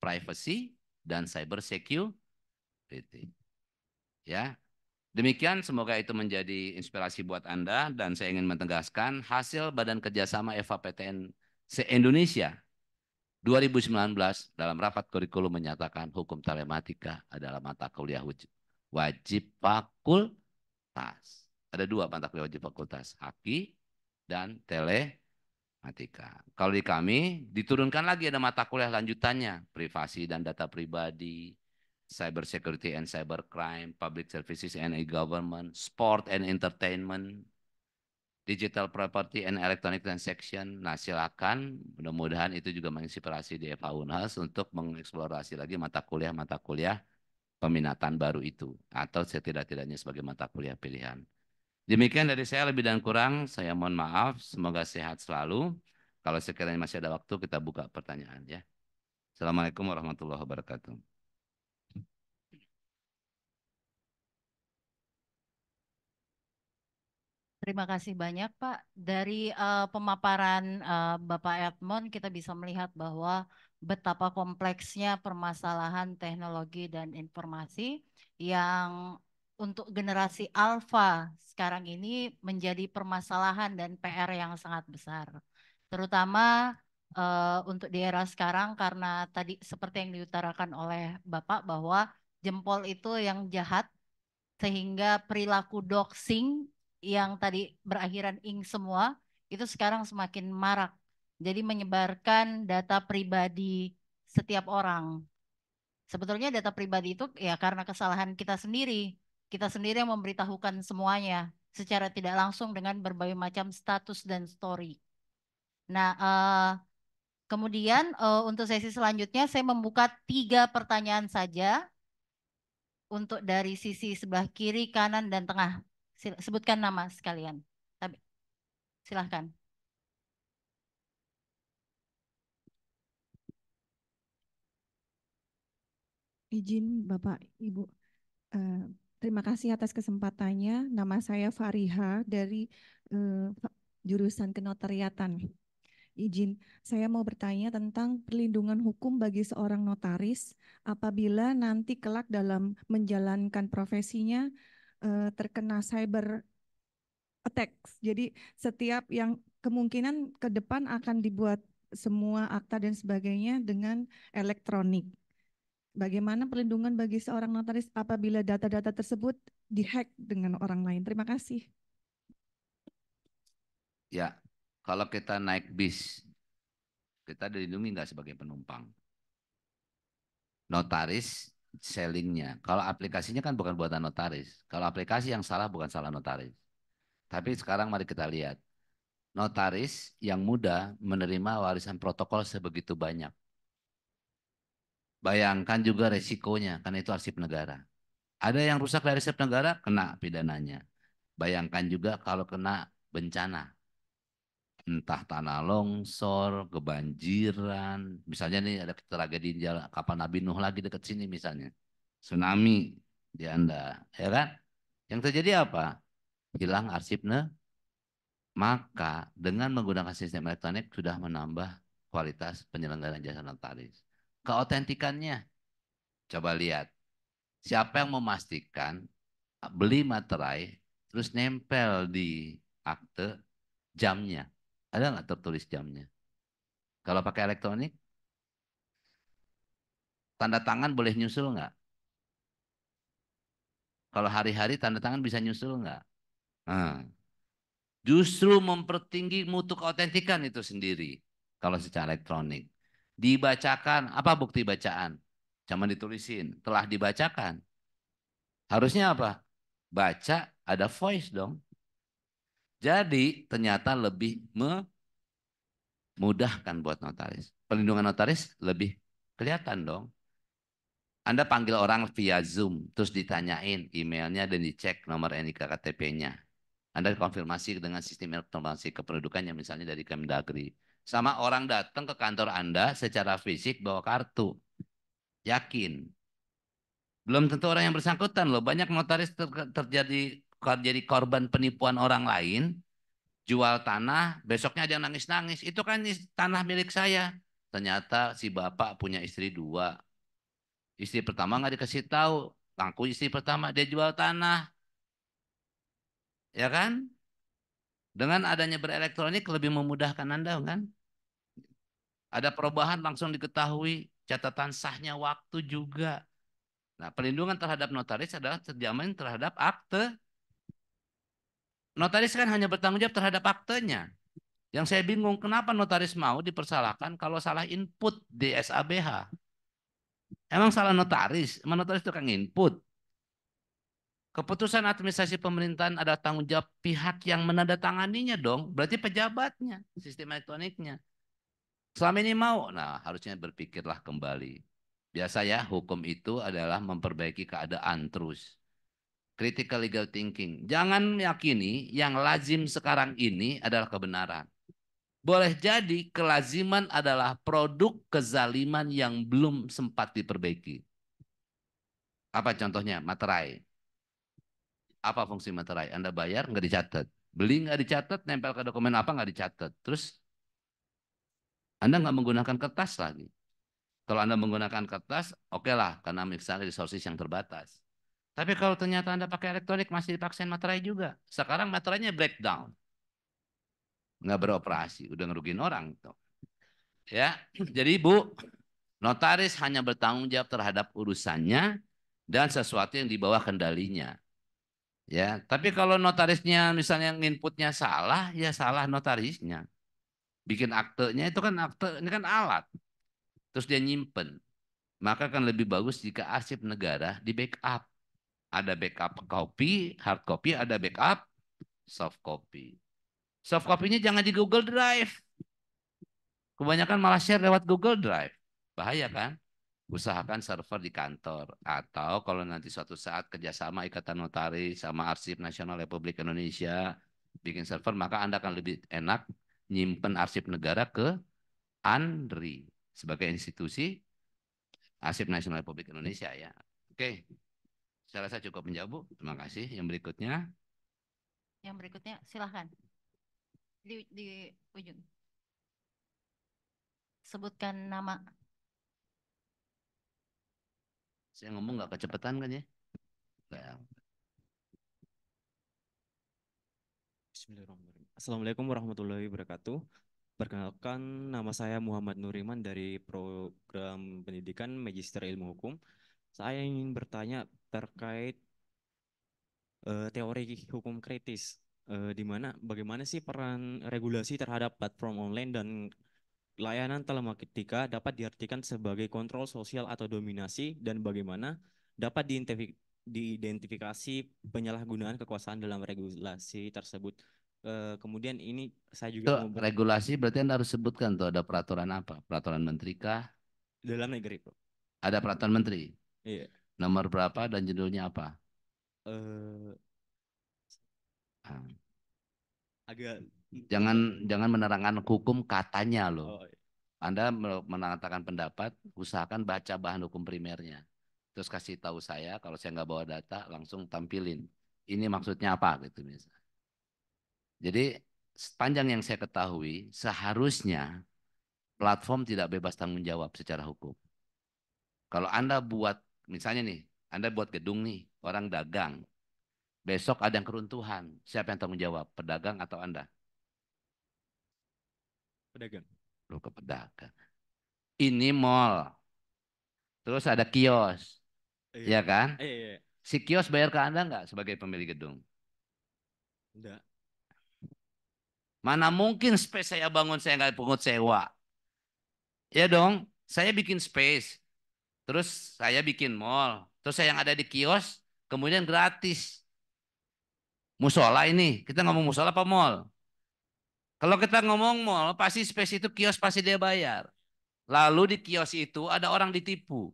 privacy dan cyber security. Ya, demikian semoga itu menjadi inspirasi buat Anda dan saya ingin menegaskan hasil Badan Kerjasama FAPTN se-Indonesia 2019 dalam rapat kurikulum menyatakan hukum telematika adalah mata kuliah wajib fakultas. Ada dua mata kuliah wajib fakultas, Haki dan telematika. Kalau di kami diturunkan lagi ada mata kuliah lanjutannya, privasi dan data pribadi, cyber security and cyber crime, public services and e-government, sport and entertainment, digital property and electronic transaction. Nah, silakan. Mudah-mudahan itu juga menginspirasi di FH Unhas untuk mengeksplorasi lagi mata kuliah peminatan baru itu atau setidak-tidaknya sebagai mata kuliah pilihan. Demikian dari saya, lebih dan kurang saya mohon maaf. Semoga sehat selalu. Kalau sekiranya masih ada waktu kita buka pertanyaan ya. Assalamualaikum warahmatullahi wabarakatuh. Terima kasih banyak Pak. Dari pemaparan Bapak Edmond kita bisa melihat bahwa betapa kompleksnya permasalahan teknologi dan informasi yang untuk generasi alfa sekarang ini menjadi permasalahan dan PR yang sangat besar. Terutama untuk di era sekarang karena tadi seperti yang diutarakan oleh Bapak bahwa jempol itu yang jahat sehingga perilaku doxing yang tadi berakhiran ing semua itu sekarang semakin marak. Jadi menyebarkan data pribadi setiap orang. Sebetulnya data pribadi itu ya karena kesalahan kita sendiri. Kita sendiri yang memberitahukan semuanya secara tidak langsung dengan berbagai macam status dan story. Nah, kemudian untuk sesi selanjutnya saya membuka 3 pertanyaan saja untuk dari sisi sebelah kiri, kanan, dan tengah. Sebutkan nama sekalian. Silahkan. Izin Bapak, Ibu. Terima kasih atas kesempatannya. Nama saya Fariha dari jurusan Kenotariatan. Izin, saya mau bertanya tentang perlindungan hukum bagi seorang notaris apabila nanti kelak dalam menjalankan profesinya terkena cyber attack. Jadi setiap yang kemungkinan ke depan akan dibuat semua akta dan sebagainya dengan elektronik. Bagaimana perlindungan bagi seorang notaris apabila data-data tersebut dihack dengan orang lain? Terima kasih. Ya, kalau kita naik bis, kita dilindungi nggak sebagai penumpang? Notaris sellingnya, kalau aplikasinya kan bukan buatan notaris. Kalau aplikasi yang salah bukan salah notaris. Tapi sekarang mari kita lihat. Notaris yang muda menerima warisan protokol sebegitu banyak. Bayangkan juga resikonya, karena itu arsip negara. Ada yang rusak dari arsip negara, kena pidananya. Bayangkan juga kalau kena bencana. Entah tanah longsor, kebanjiran. Misalnya nih ada tragedi di kapal Nabi Nuh lagi dekat sini misalnya. Tsunami di Anda, ya kan? Yang terjadi apa? Hilang arsip maka dengan menggunakan sistem elektronik sudah menambah kualitas penyelenggaraan jasa notaris. Keautentikannya, coba lihat. Siapa yang memastikan beli materai terus nempel di akte jamnya? Ada nggak tertulis jamnya? Kalau pakai elektronik, tanda tangan boleh nyusul nggak? Kalau hari-hari tanda tangan bisa nyusul nggak? Nah, justru mempertinggi mutu keautentikan itu sendiri. Kalau secara elektronik. Dibacakan, apa bukti bacaan? Cuma ditulisin, telah dibacakan. Harusnya apa? Baca, ada voice dong. Jadi ternyata lebih memudahkan buat notaris. Perlindungan notaris lebih kelihatan dong. Anda panggil orang via Zoom, terus ditanyain emailnya dan dicek nomor NIK KTP-nya. Anda konfirmasi dengan sistem informasi kependudukannya misalnya dari Kemdagri. Sama orang datang ke kantor Anda secara fisik bawa kartu. Yakin. Belum tentu orang yang bersangkutan loh. Banyak notaris terjadi korban penipuan orang lain. Jual tanah, besoknya ada yang nangis-nangis. Itu kan tanah milik saya. Ternyata si bapak punya istri 2. Istri pertama nggak dikasih tahu. Ngaku istri pertama dia jual tanah. Ya kan? Dengan adanya berelektronik lebih memudahkan Anda kan? Ada perubahan langsung diketahui, catatan sahnya waktu juga. Nah, perlindungan terhadap notaris adalah terjamin terhadap akte. Notaris kan hanya bertanggung jawab terhadap aktenya. Yang saya bingung, kenapa notaris mau dipersalahkan kalau salah input di SABH? Emang salah notaris? Emang notaris itu kan input. Keputusan administrasi pemerintahan adalah tanggung jawab pihak yang menandatanganinya dong. Berarti pejabatnya, sistem elektroniknya. Selama ini mau, nah harusnya berpikirlah kembali. Biasa ya, hukum itu adalah memperbaiki keadaan terus. Critical legal thinking. Jangan yakini yang lazim sekarang ini adalah kebenaran. Boleh jadi kelaziman adalah produk kezaliman yang belum sempat diperbaiki. Apa contohnya? Materai. Apa fungsi materai? Anda bayar nggak dicatat. Beli nggak dicatat, nempel ke dokumen apa nggak dicatat. Terus Anda nggak menggunakan kertas lagi. Kalau Anda menggunakan kertas, oke lah, karena misalnya resources yang terbatas. Tapi kalau ternyata Anda pakai elektronik, masih dipaksain materai juga. Sekarang materainya breakdown. Nggak beroperasi, udah ngerugiin orang. Tuh. Ya, jadi Bu, notaris hanya bertanggung jawab terhadap urusannya dan sesuatu yang di bawah kendalinya. Ya, tapi kalau notarisnya misalnya inputnya salah, ya salah notarisnya. Bikin aktenya itu kan akte, ini kan alat. Terus dia nyimpen. Maka kan lebih bagus jika arsip negara di backup. Ada backup copy, hard copy, ada backup soft copy. Soft copy-nya jangan di Google Drive. Kebanyakan malah share lewat Google Drive. Bahaya kan? Usahakan server di kantor. Atau kalau nanti suatu saat kerjasama Ikatan Notaris sama Arsip Nasional Republik Indonesia bikin server, maka Anda akan lebih enak nyimpen arsip negara ke ANRI sebagai institusi Arsip Nasional Republik Indonesia ya. Oke, saya rasa cukup menjawab Bu. Terima kasih. Yang berikutnya. Yang berikutnya silahkan. Di ujung. Sebutkan nama. Saya ngomong nggak kecepatan kan ya? Nggak. Bismillahirrahmanirrahim. Assalamualaikum warahmatullahi wabarakatuh. Perkenalkan, nama saya Muhammad Nuriman dari program pendidikan Magister Ilmu Hukum. Saya ingin bertanya terkait teori hukum kritis, di mana bagaimana sih peran regulasi terhadap platform online dan layanan telematika dapat diartikan sebagai kontrol sosial atau dominasi, dan bagaimana dapat diidentifikasi penyalahgunaan kekuasaan dalam regulasi tersebut. Kemudian ini saya Itu juga mau regulasi berarti Anda harus sebutkan tuh ada peraturan apa? Peraturan menteri kah? dalam negeri, Bro. Ada peraturan menteri. Iya. Nomor berapa dan judulnya apa? Eh, Ah. agak Jangan menerangkan hukum katanya loh. oh, Anda mengatakan pendapat, usahakan baca bahan hukum primernya. Terus kasih tahu saya, kalau saya nggak bawa data, langsung tampilin. Ini maksudnya apa gitu misalnya. Jadi sepanjang yang saya ketahui, seharusnya platform tidak bebas tanggung jawab secara hukum. Kalau Anda buat, misalnya nih, Anda buat gedung nih, orang dagang. Besok ada yang keruntuhan, siapa yang tanggung jawab? Pedagang atau Anda? pedagang. Loh, ke pedagang. Ini mall. Terus ada kios, Iya. ya kan? Iya. Si kios bayar ke Anda nggak sebagai pemilik gedung? Enggak. Mana mungkin space saya bangun saya nggak pungut sewa? Ya dong, saya bikin space, terus saya bikin mall, terus saya yang ada di kios, kemudian gratis. Musola ini, kita ngomong musola apa mall? Kalau kita ngomong mall, pasti space itu kios pasti dia bayar. Lalu di kios itu ada orang ditipu.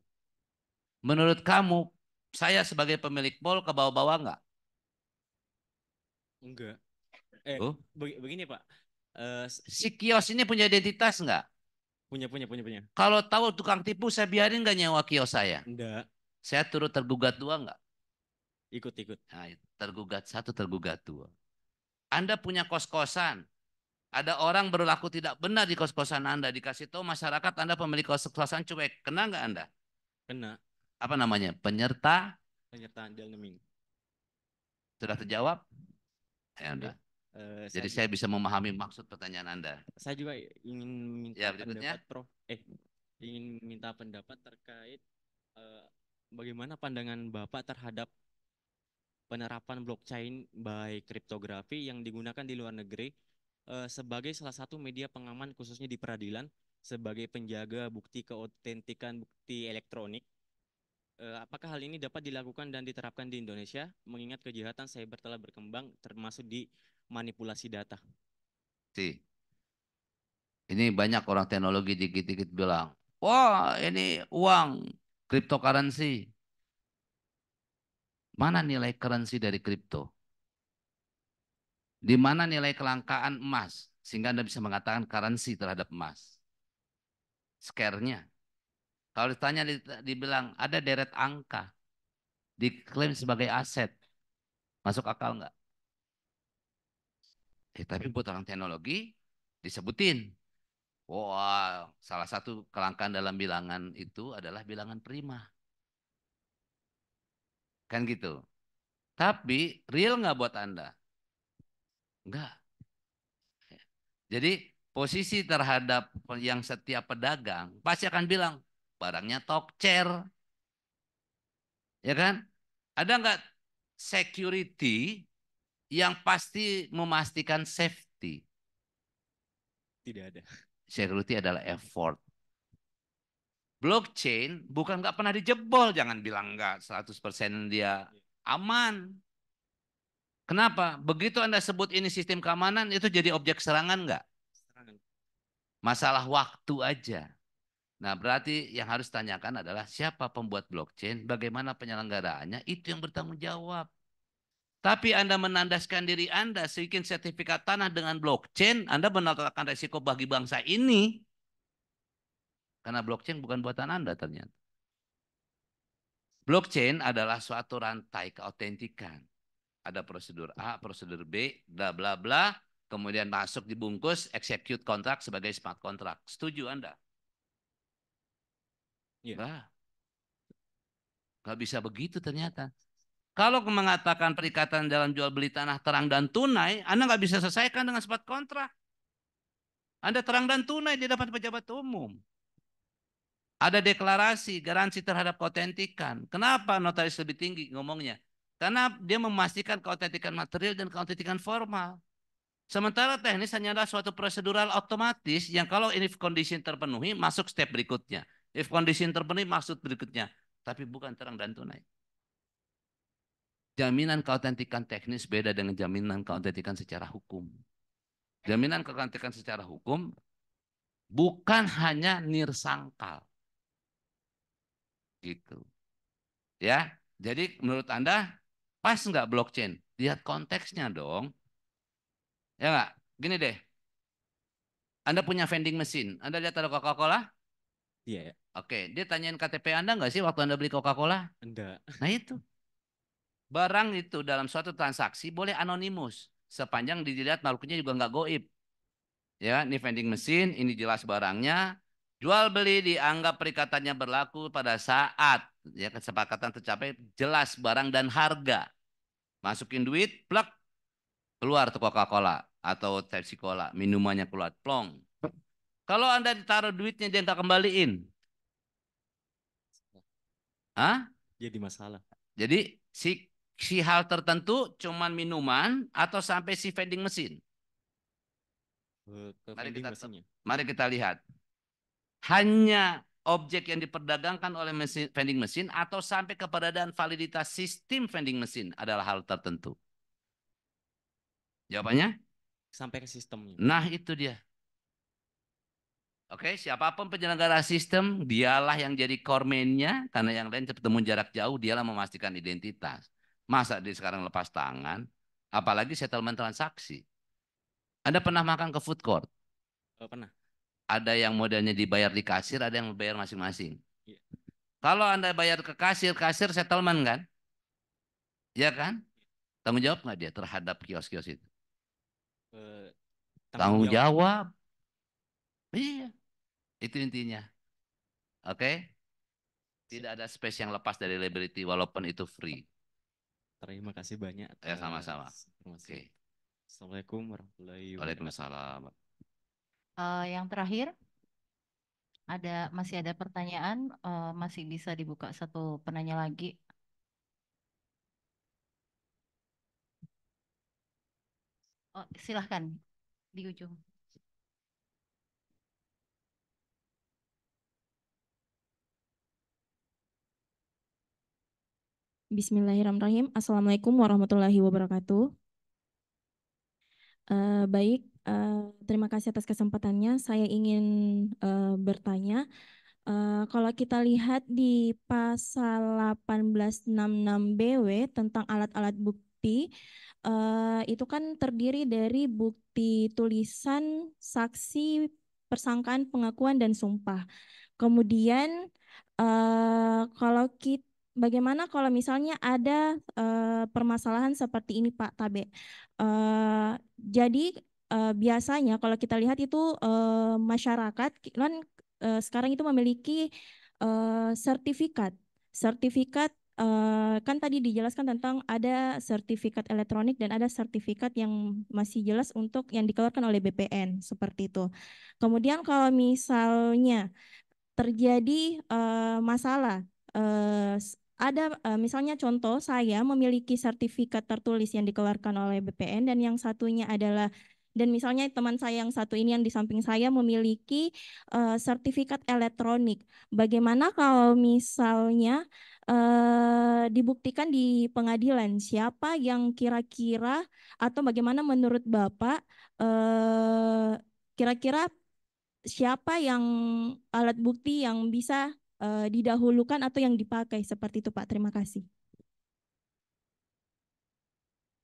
Menurut kamu, saya sebagai pemilik mall ke bawah-bawah nggak? Enggak. Oh, Begini Pak. si kios ini punya identitas nggak? Punya. Kalau tahu tukang tipu, saya biarin nggak nyewa kios saya? Enggak. Saya turut tergugat dua nggak? Ikut. Nah, tergugat satu, tergugat dua. Anda punya kos-kosan. Ada orang berlaku tidak benar di kos-kosan Anda. Dikasih tahu masyarakat Anda pemilik kos-kosan cuek. Kena nggak Anda? Kena. Apa namanya? Penyertaan. Naming. Sudah terjawab? Ya udah. Jadi saya bisa memahami maksud pertanyaan Anda. Saya juga ingin Ya, minta berikutnya. pendapat, Prof. Ingin minta pendapat terkait bagaimana pandangan Bapak terhadap penerapan blockchain baik kriptografi yang digunakan di luar negeri sebagai salah satu media pengaman khususnya di peradilan sebagai penjaga bukti keautentikan bukti elektronik. Apakah hal ini dapat dilakukan dan diterapkan di Indonesia mengingat kejahatan cyber telah berkembang termasuk di manipulasi data? Ini banyak orang teknologi dikit-dikit bilang, wah ini uang cryptocurrency. Mana nilai currency dari kripto? Di mana nilai kelangkaan emas? Sehingga Anda bisa mengatakan currency terhadap emas. Scare-nya. Kalau ditanya, dibilang ada deret angka. Diklaim sebagai aset. Masuk akal nggak? Tapi buat orang teknologi disebutin. Wah, salah satu kelangkaan dalam bilangan itu adalah bilangan prima. Kan gitu. Tapi real nggak buat Anda? Enggak. Jadi posisi terhadap yang setiap pedagang pasti akan bilang barangnya tokcer. Ya kan? Ada nggak security yang pasti memastikan safety? Tidak ada. Security adalah effort. Blockchain bukan nggak pernah dijebol, jangan bilang nggak 100% dia aman. Kenapa? Begitu Anda sebut ini sistem keamanan, itu jadi objek serangan nggak? Masalah waktu aja. Nah, berarti yang harus tanyakan adalah siapa pembuat blockchain, bagaimana penyelenggaraannya, itu yang bertanggung jawab. Tapi Anda menandaskan diri Anda, bikin sertifikat tanah dengan blockchain, Anda menetapkan resiko bagi bangsa ini. Karena blockchain bukan buatan Anda ternyata. Blockchain adalah suatu rantai keautentikan. Ada prosedur A, prosedur B, bla bla bla. Kemudian masuk dibungkus, execute kontrak sebagai smart contract. Setuju Anda? Iya. Nggak bisa begitu ternyata. Kalau mengatakan perikatan dalam jual beli tanah terang dan tunai, Anda nggak bisa selesaikan dengan smart kontrak. Anda terang dan tunai di depan pejabat umum. Ada deklarasi, garansi terhadap keautentikan. Kenapa notaris lebih tinggi ngomongnya? Karena dia memastikan keautentikan material dan keautentikan formal. Sementara teknis hanya adalah suatu prosedural otomatis yang kalau if condition terpenuhi masuk step berikutnya. If condition terpenuhi maksud berikutnya. Tapi bukan terang dan tunai. Jaminan keautentikan teknis beda dengan jaminan keautentikan secara hukum. Jaminan keautentikan secara hukum bukan hanya nirsangkal. Gitu. Ya, jadi menurut Anda pas nggak blockchain? Lihat konteksnya dong. Ya nggak? Gini deh. Anda punya vending machine. Anda lihat ada Coca-Cola? Iya ya. Oke, dia tanyain KTP Anda nggak sih waktu Anda beli Coca-Cola? Enggak. Nah itu. Barang itu dalam suatu transaksi boleh anonimus. Sepanjang dilihat makhluknya juga nggak goib. Ya, ini vending machine, ini jelas barangnya. Jual beli dianggap perikatannya berlaku pada saat ya kesepakatan tercapai jelas barang dan harga. Masukin duit, plak, keluar tuh Coca-Cola atau Pepsi Cola, minumannya keluar, plong. Kalau Anda ditaruh duitnya dia nggak kembaliin, Hah? Jadi masalah. Jadi si hal tertentu cuman minuman atau sampai si vending mesin. Ke Mari vending kita mesinnya. mari kita lihat. Hanya objek yang diperdagangkan oleh vending mesin atau sampai keberadaan validitas sistem vending mesin adalah hal tertentu. Jawabannya? Sampai ke sistemnya. Nah, itu dia. Oke, siapapun penyelenggara sistem, dialah yang jadi core man-nya, karena yang lain ketemu jarak jauh, dialah memastikan identitas. Masa dia sekarang lepas tangan, apalagi settlement transaksi. Anda pernah makan ke food court? Pernah. Ada yang modelnya dibayar di kasir, ada yang bayar masing-masing. Iya. Kalau Anda bayar ke kasir, kasir settlement kan? Ya kan? Tanggung jawab nggak dia terhadap kios-kios itu? Tanggung jawab. Iya, itu intinya. Oke? Tidak ada space yang lepas dari liability walaupun itu free. Terima kasih banyak. Ya, sama-sama. Oke. Assalamualaikum warahmatullahi wabarakatuh. Waalaikumsalam. Yang terakhir, masih ada pertanyaan, masih bisa dibuka satu penanya lagi. Oh, silahkan di ujung. Bismillahirrahmanirrahim. Assalamualaikum warahmatullahi wabarakatuh. Baik, terima kasih atas kesempatannya. Saya ingin bertanya, kalau kita lihat di pasal 1866 BW tentang alat-alat bukti, itu kan terdiri dari bukti tulisan, saksi, persangkaan, pengakuan, dan sumpah. Kemudian bagaimana kalau misalnya ada permasalahan seperti ini Pak Tabe? Jadi biasanya kalau kita lihat itu masyarakat kan sekarang itu memiliki sertifikat. Sertifikat kan tadi dijelaskan tentang ada sertifikat elektronik dan ada sertifikat yang masih jelas untuk yang dikeluarkan oleh BPN seperti itu. Kemudian kalau misalnya terjadi masalah. Ada misalnya contoh saya memiliki sertifikat tertulis yang dikeluarkan oleh BPN dan yang satunya adalah dan misalnya teman saya yang satu ini yang di samping saya memiliki sertifikat elektronik. Bagaimana kalau misalnya dibuktikan di pengadilan siapa yang kira-kira atau bagaimana menurut Bapak kira-kira siapa yang alat bukti yang bisa didahulukan atau yang dipakai seperti itu Pak. Terima kasih.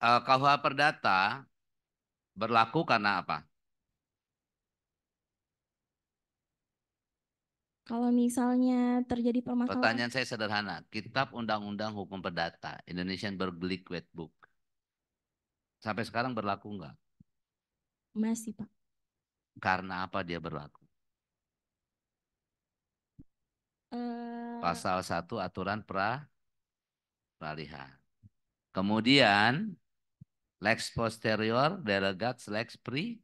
KUH Perdata berlaku karena apa? Kalau misalnya terjadi permasalahan. Pertanyaan saya sederhana. Kitab Undang-Undang Hukum Perdata, Indonesian Burgerlijk Wet Book, sampai sekarang berlaku enggak? Masih Pak. Karena apa dia berlaku? Pasal 1 aturan peralihan. Kemudian lex posterior, delegat, lex pri.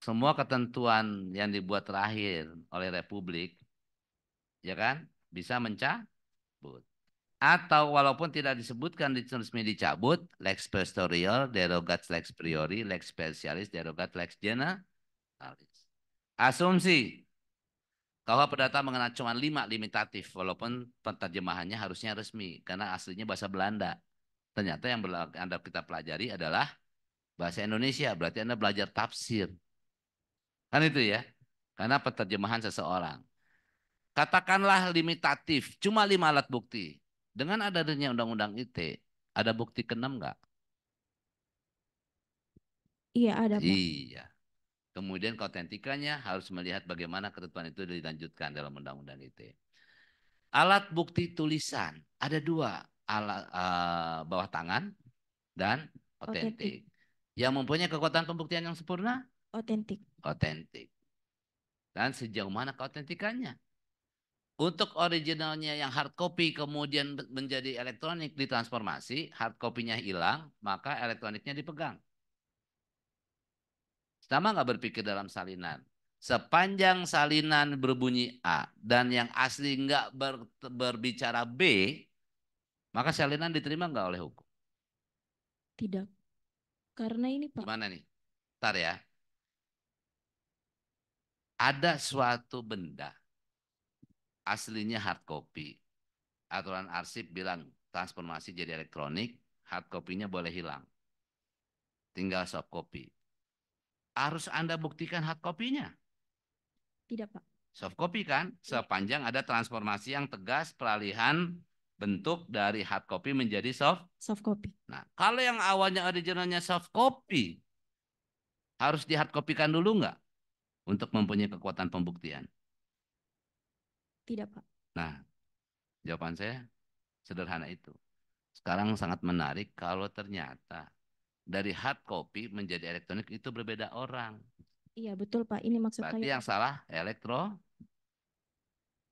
Semua ketentuan yang dibuat terakhir oleh Republik, ya kan, bisa mencabut. Atau walaupun tidak disebutkan resmi dicabut, lex posterior, derogat, lex priori, lex specialis, derogat, lex generalis. Asumsi KUH Perdata mengenal cuma 5 limitatif, walaupun penterjemahannya harusnya resmi, karena aslinya bahasa Belanda. Ternyata yang Anda kita pelajari adalah bahasa Indonesia, berarti Anda belajar tafsir. Kan itu ya, karena penterjemahan seseorang. Katakanlah limitatif, cuma 5 alat bukti. Dengan adanya Undang-Undang ITE, ada bukti ke-6 enggak? Iya ada Pak. Iya. Kemudian keautentikannya harus melihat bagaimana ketentuan itu dilanjutkan dalam Undang-Undang ITE. Alat bukti tulisan ada 2, alat bawah tangan dan otentik. Yang mempunyai kekuatan pembuktian yang sempurna? Otentik. Otentik. Dan sejauh mana keautentikannya? Untuk originalnya yang hard copy kemudian menjadi elektronik ditransformasi, hard copy-nya hilang, maka elektroniknya dipegang. Sama nggak berpikir dalam salinan? Sepanjang salinan berbunyi A dan yang asli nggak berbicara B, maka salinan diterima nggak oleh hukum? Tidak. Karena ini Pak, Gimana nih? Ntar ya. Ada suatu benda aslinya hard copy. Aturan arsip bilang transformasi jadi elektronik, hard copy-nya boleh hilang. Tinggal soft copy. Harus Anda buktikan hard copy-nya. tidak Pak. Soft copy kan, sepanjang ada transformasi yang tegas peralihan bentuk dari hard copy menjadi Soft copy. Nah, kalau yang awalnya originalnya soft copy, harus di hard copy-kan dulu nggak untuk mempunyai kekuatan pembuktian? Tidak Pak. Nah, jawaban saya sederhana itu. Sekarang sangat menarik kalau ternyata dari hard copy menjadi elektronik itu berbeda orang. Iya betul Pak, ini maksud Berarti saya. yang salah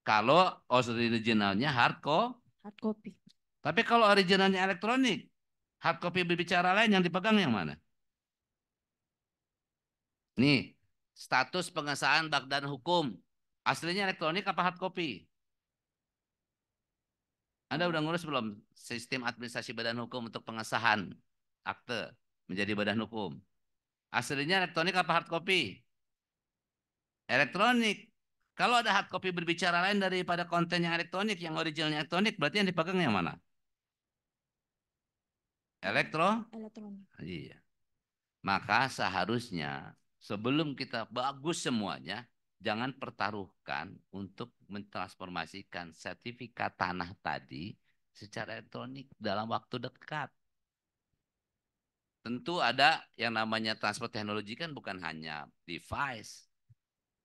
kalau originalnya hard copy. Hard copy. Tapi kalau originalnya elektronik, hard copy berbicara lain yang dipegang yang mana? Nih, status pengesahan Badan Hukum. Aslinya elektronik apa hard copy? Anda udah ngurus belum sistem administrasi Badan Hukum untuk pengesahan akte menjadi badan hukum? Aslinya elektronik apa hard copy? Elektronik. Kalau ada hard copy berbicara lain daripada konten yang elektronik, yang originalnya elektronik, berarti yang dipegang yang mana? Elektronik. Iya. Maka seharusnya sebelum kita bagus semuanya, jangan pertaruhkan untuk mentransformasikan sertifikat tanah tadi secara elektronik dalam waktu dekat. Tentu ada yang namanya transfer teknologi kan bukan hanya device.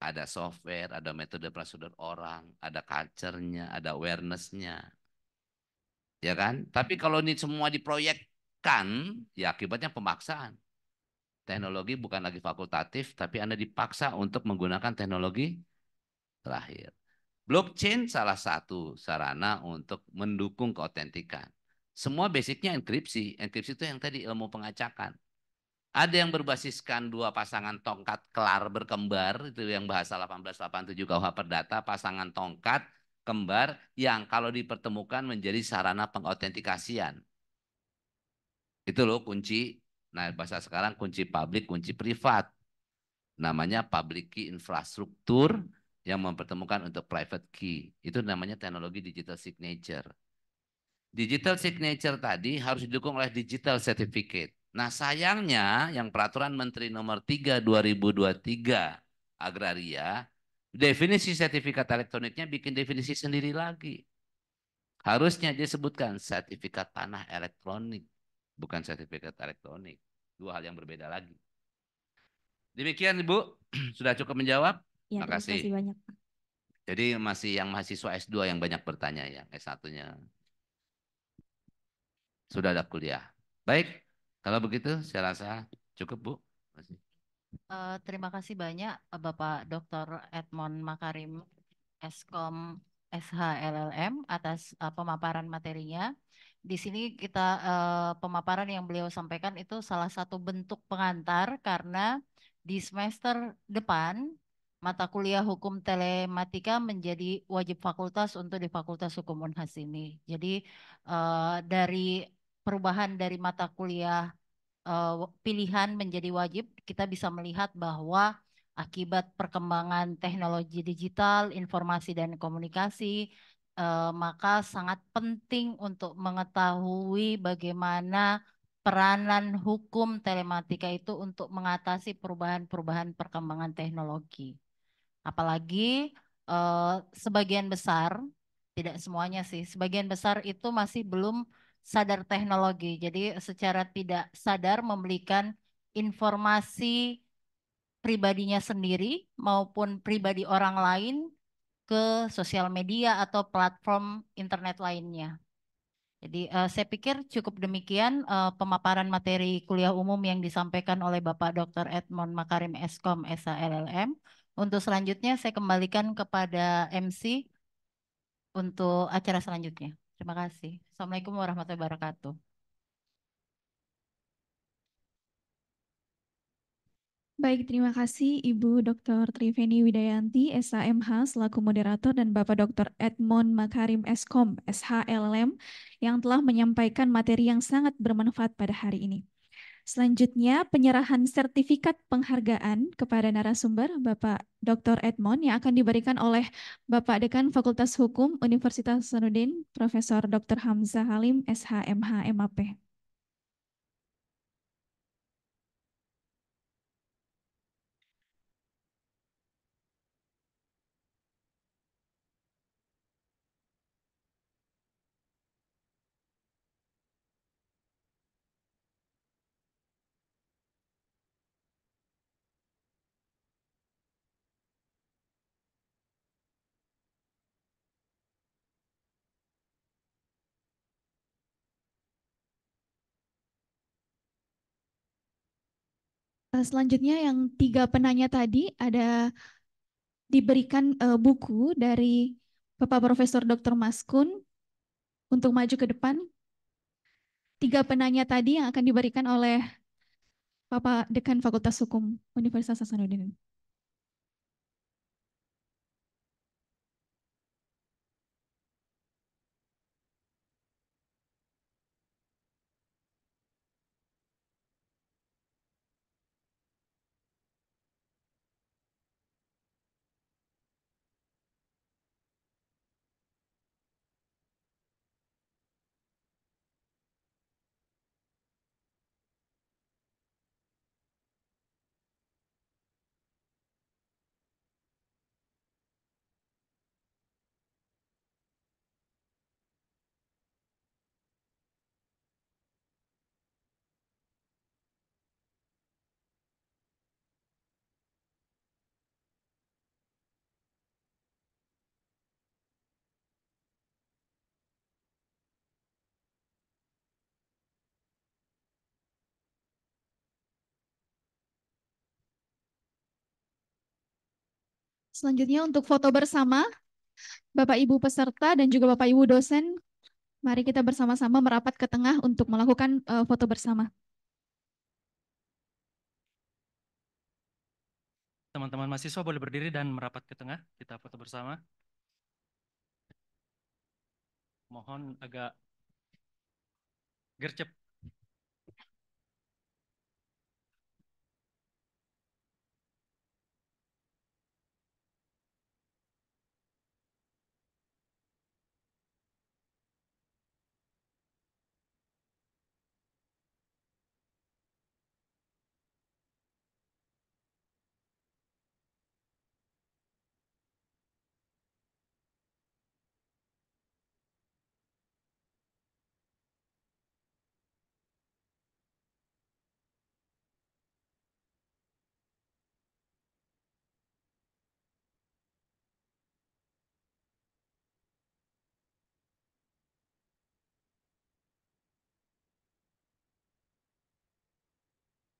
Ada software, ada metode prosedur orang, ada culture-nya, ada awareness-nya. Ya kan? Tapi kalau ini semua diproyekkan, ya akibatnya pemaksaan. Teknologi bukan lagi fakultatif, tapi Anda dipaksa untuk menggunakan teknologi terakhir. Blockchain salah satu sarana untuk mendukung keautentikan. Semua basicnya enkripsi. Enkripsi itu yang tadi ilmu pengacakan. Ada yang berbasiskan dua pasangan tongkat kelar berkembar, itu yang bahasa 1887 KUH Perdata, pasangan tongkat kembar yang kalau dipertemukan menjadi sarana pengautentikasian. Itu loh kunci. Nah, bahasa sekarang kunci publik, kunci privat. Namanya public key infrastruktur yang mempertemukan untuk private key. Itu namanya teknologi digital signature. Digital signature tadi harus didukung oleh digital certificate. Nah, sayangnya yang peraturan Menteri nomor 3 2023 Agraria, definisi sertifikat elektroniknya bikin definisi sendiri lagi. Harusnya disebutkan sertifikat tanah elektronik, bukan sertifikat elektronik. Dua hal yang berbeda lagi. Demikian Ibu, sudah cukup menjawab? Ya, terima kasih banyak Pak. Jadi masih yang mahasiswa S2 yang banyak bertanya, yang S1-nya sudah ada kuliah. Baik, kalau begitu saya rasa cukup Bu. Terima kasih banyak Bapak Dr. Edmond Makarim, Eskom SHLLM atas pemaparan materinya. Di sini pemaparan yang beliau sampaikan itu salah satu bentuk pengantar karena di semester depan mata kuliah hukum telematika menjadi wajib fakultas untuk di Fakultas Hukum Unhas ini. Jadi dari perubahan dari mata kuliah pilihan menjadi wajib, kita bisa melihat bahwa akibat perkembangan teknologi digital, informasi dan komunikasi, maka sangat penting untuk mengetahui bagaimana peranan hukum telematika itu untuk mengatasi perubahan-perubahan perkembangan teknologi. Apalagi sebagian besar, tidak semuanya sih, sebagian besar itu masih belum sadar teknologi. Jadi secara tidak sadar memberikan informasi pribadinya sendiri maupun pribadi orang lain ke sosial media atau platform internet lainnya. Jadi saya pikir cukup demikian pemaparan materi kuliah umum yang disampaikan oleh Bapak Dr. Edmond Makarim Eskom SHLLM. Untuk selanjutnya saya kembalikan kepada MC untuk acara selanjutnya. Terima kasih. Assalamualaikum warahmatullahi wabarakatuh. Baik, terima kasih Ibu Dr. Triveni Widayanti, SHMH selaku moderator dan Bapak Dr. Edmond Makarim Eskom, SHLM yang telah menyampaikan materi yang sangat bermanfaat pada hari ini. Selanjutnya, penyerahan sertifikat penghargaan kepada narasumber Bapak Dr. Edmond yang akan diberikan oleh Bapak Dekan Fakultas Hukum Universitas Hasanuddin, Profesor Dr. Hamzah Halim, SHMH MAP. Selanjutnya yang 3 penanya tadi ada diberikan buku dari Bapak Profesor Dr. Maskun untuk maju ke depan. 3 penanya tadi yang akan diberikan oleh Bapak Dekan Fakultas Hukum Universitas Hasanuddin. Selanjutnya untuk foto bersama, Bapak Ibu peserta dan juga Bapak Ibu dosen, mari kita bersama-sama merapat ke tengah untuk melakukan foto bersama. Teman-teman mahasiswa boleh berdiri dan merapat ke tengah, kita foto bersama. Mohon agak gercep.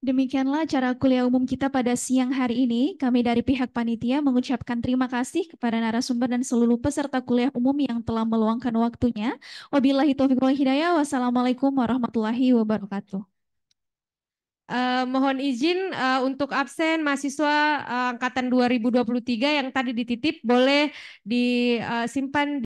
Demikianlah acara kuliah umum kita pada siang hari ini. Kami dari pihak panitia mengucapkan terima kasih kepada narasumber dan seluruh peserta kuliah umum yang telah meluangkan waktunya. Wabillahi taufiq wal hidayah. Wassalamualaikum warahmatullahi wabarakatuh. Mohon izin untuk absen mahasiswa angkatan 2023 yang tadi dititip boleh disimpan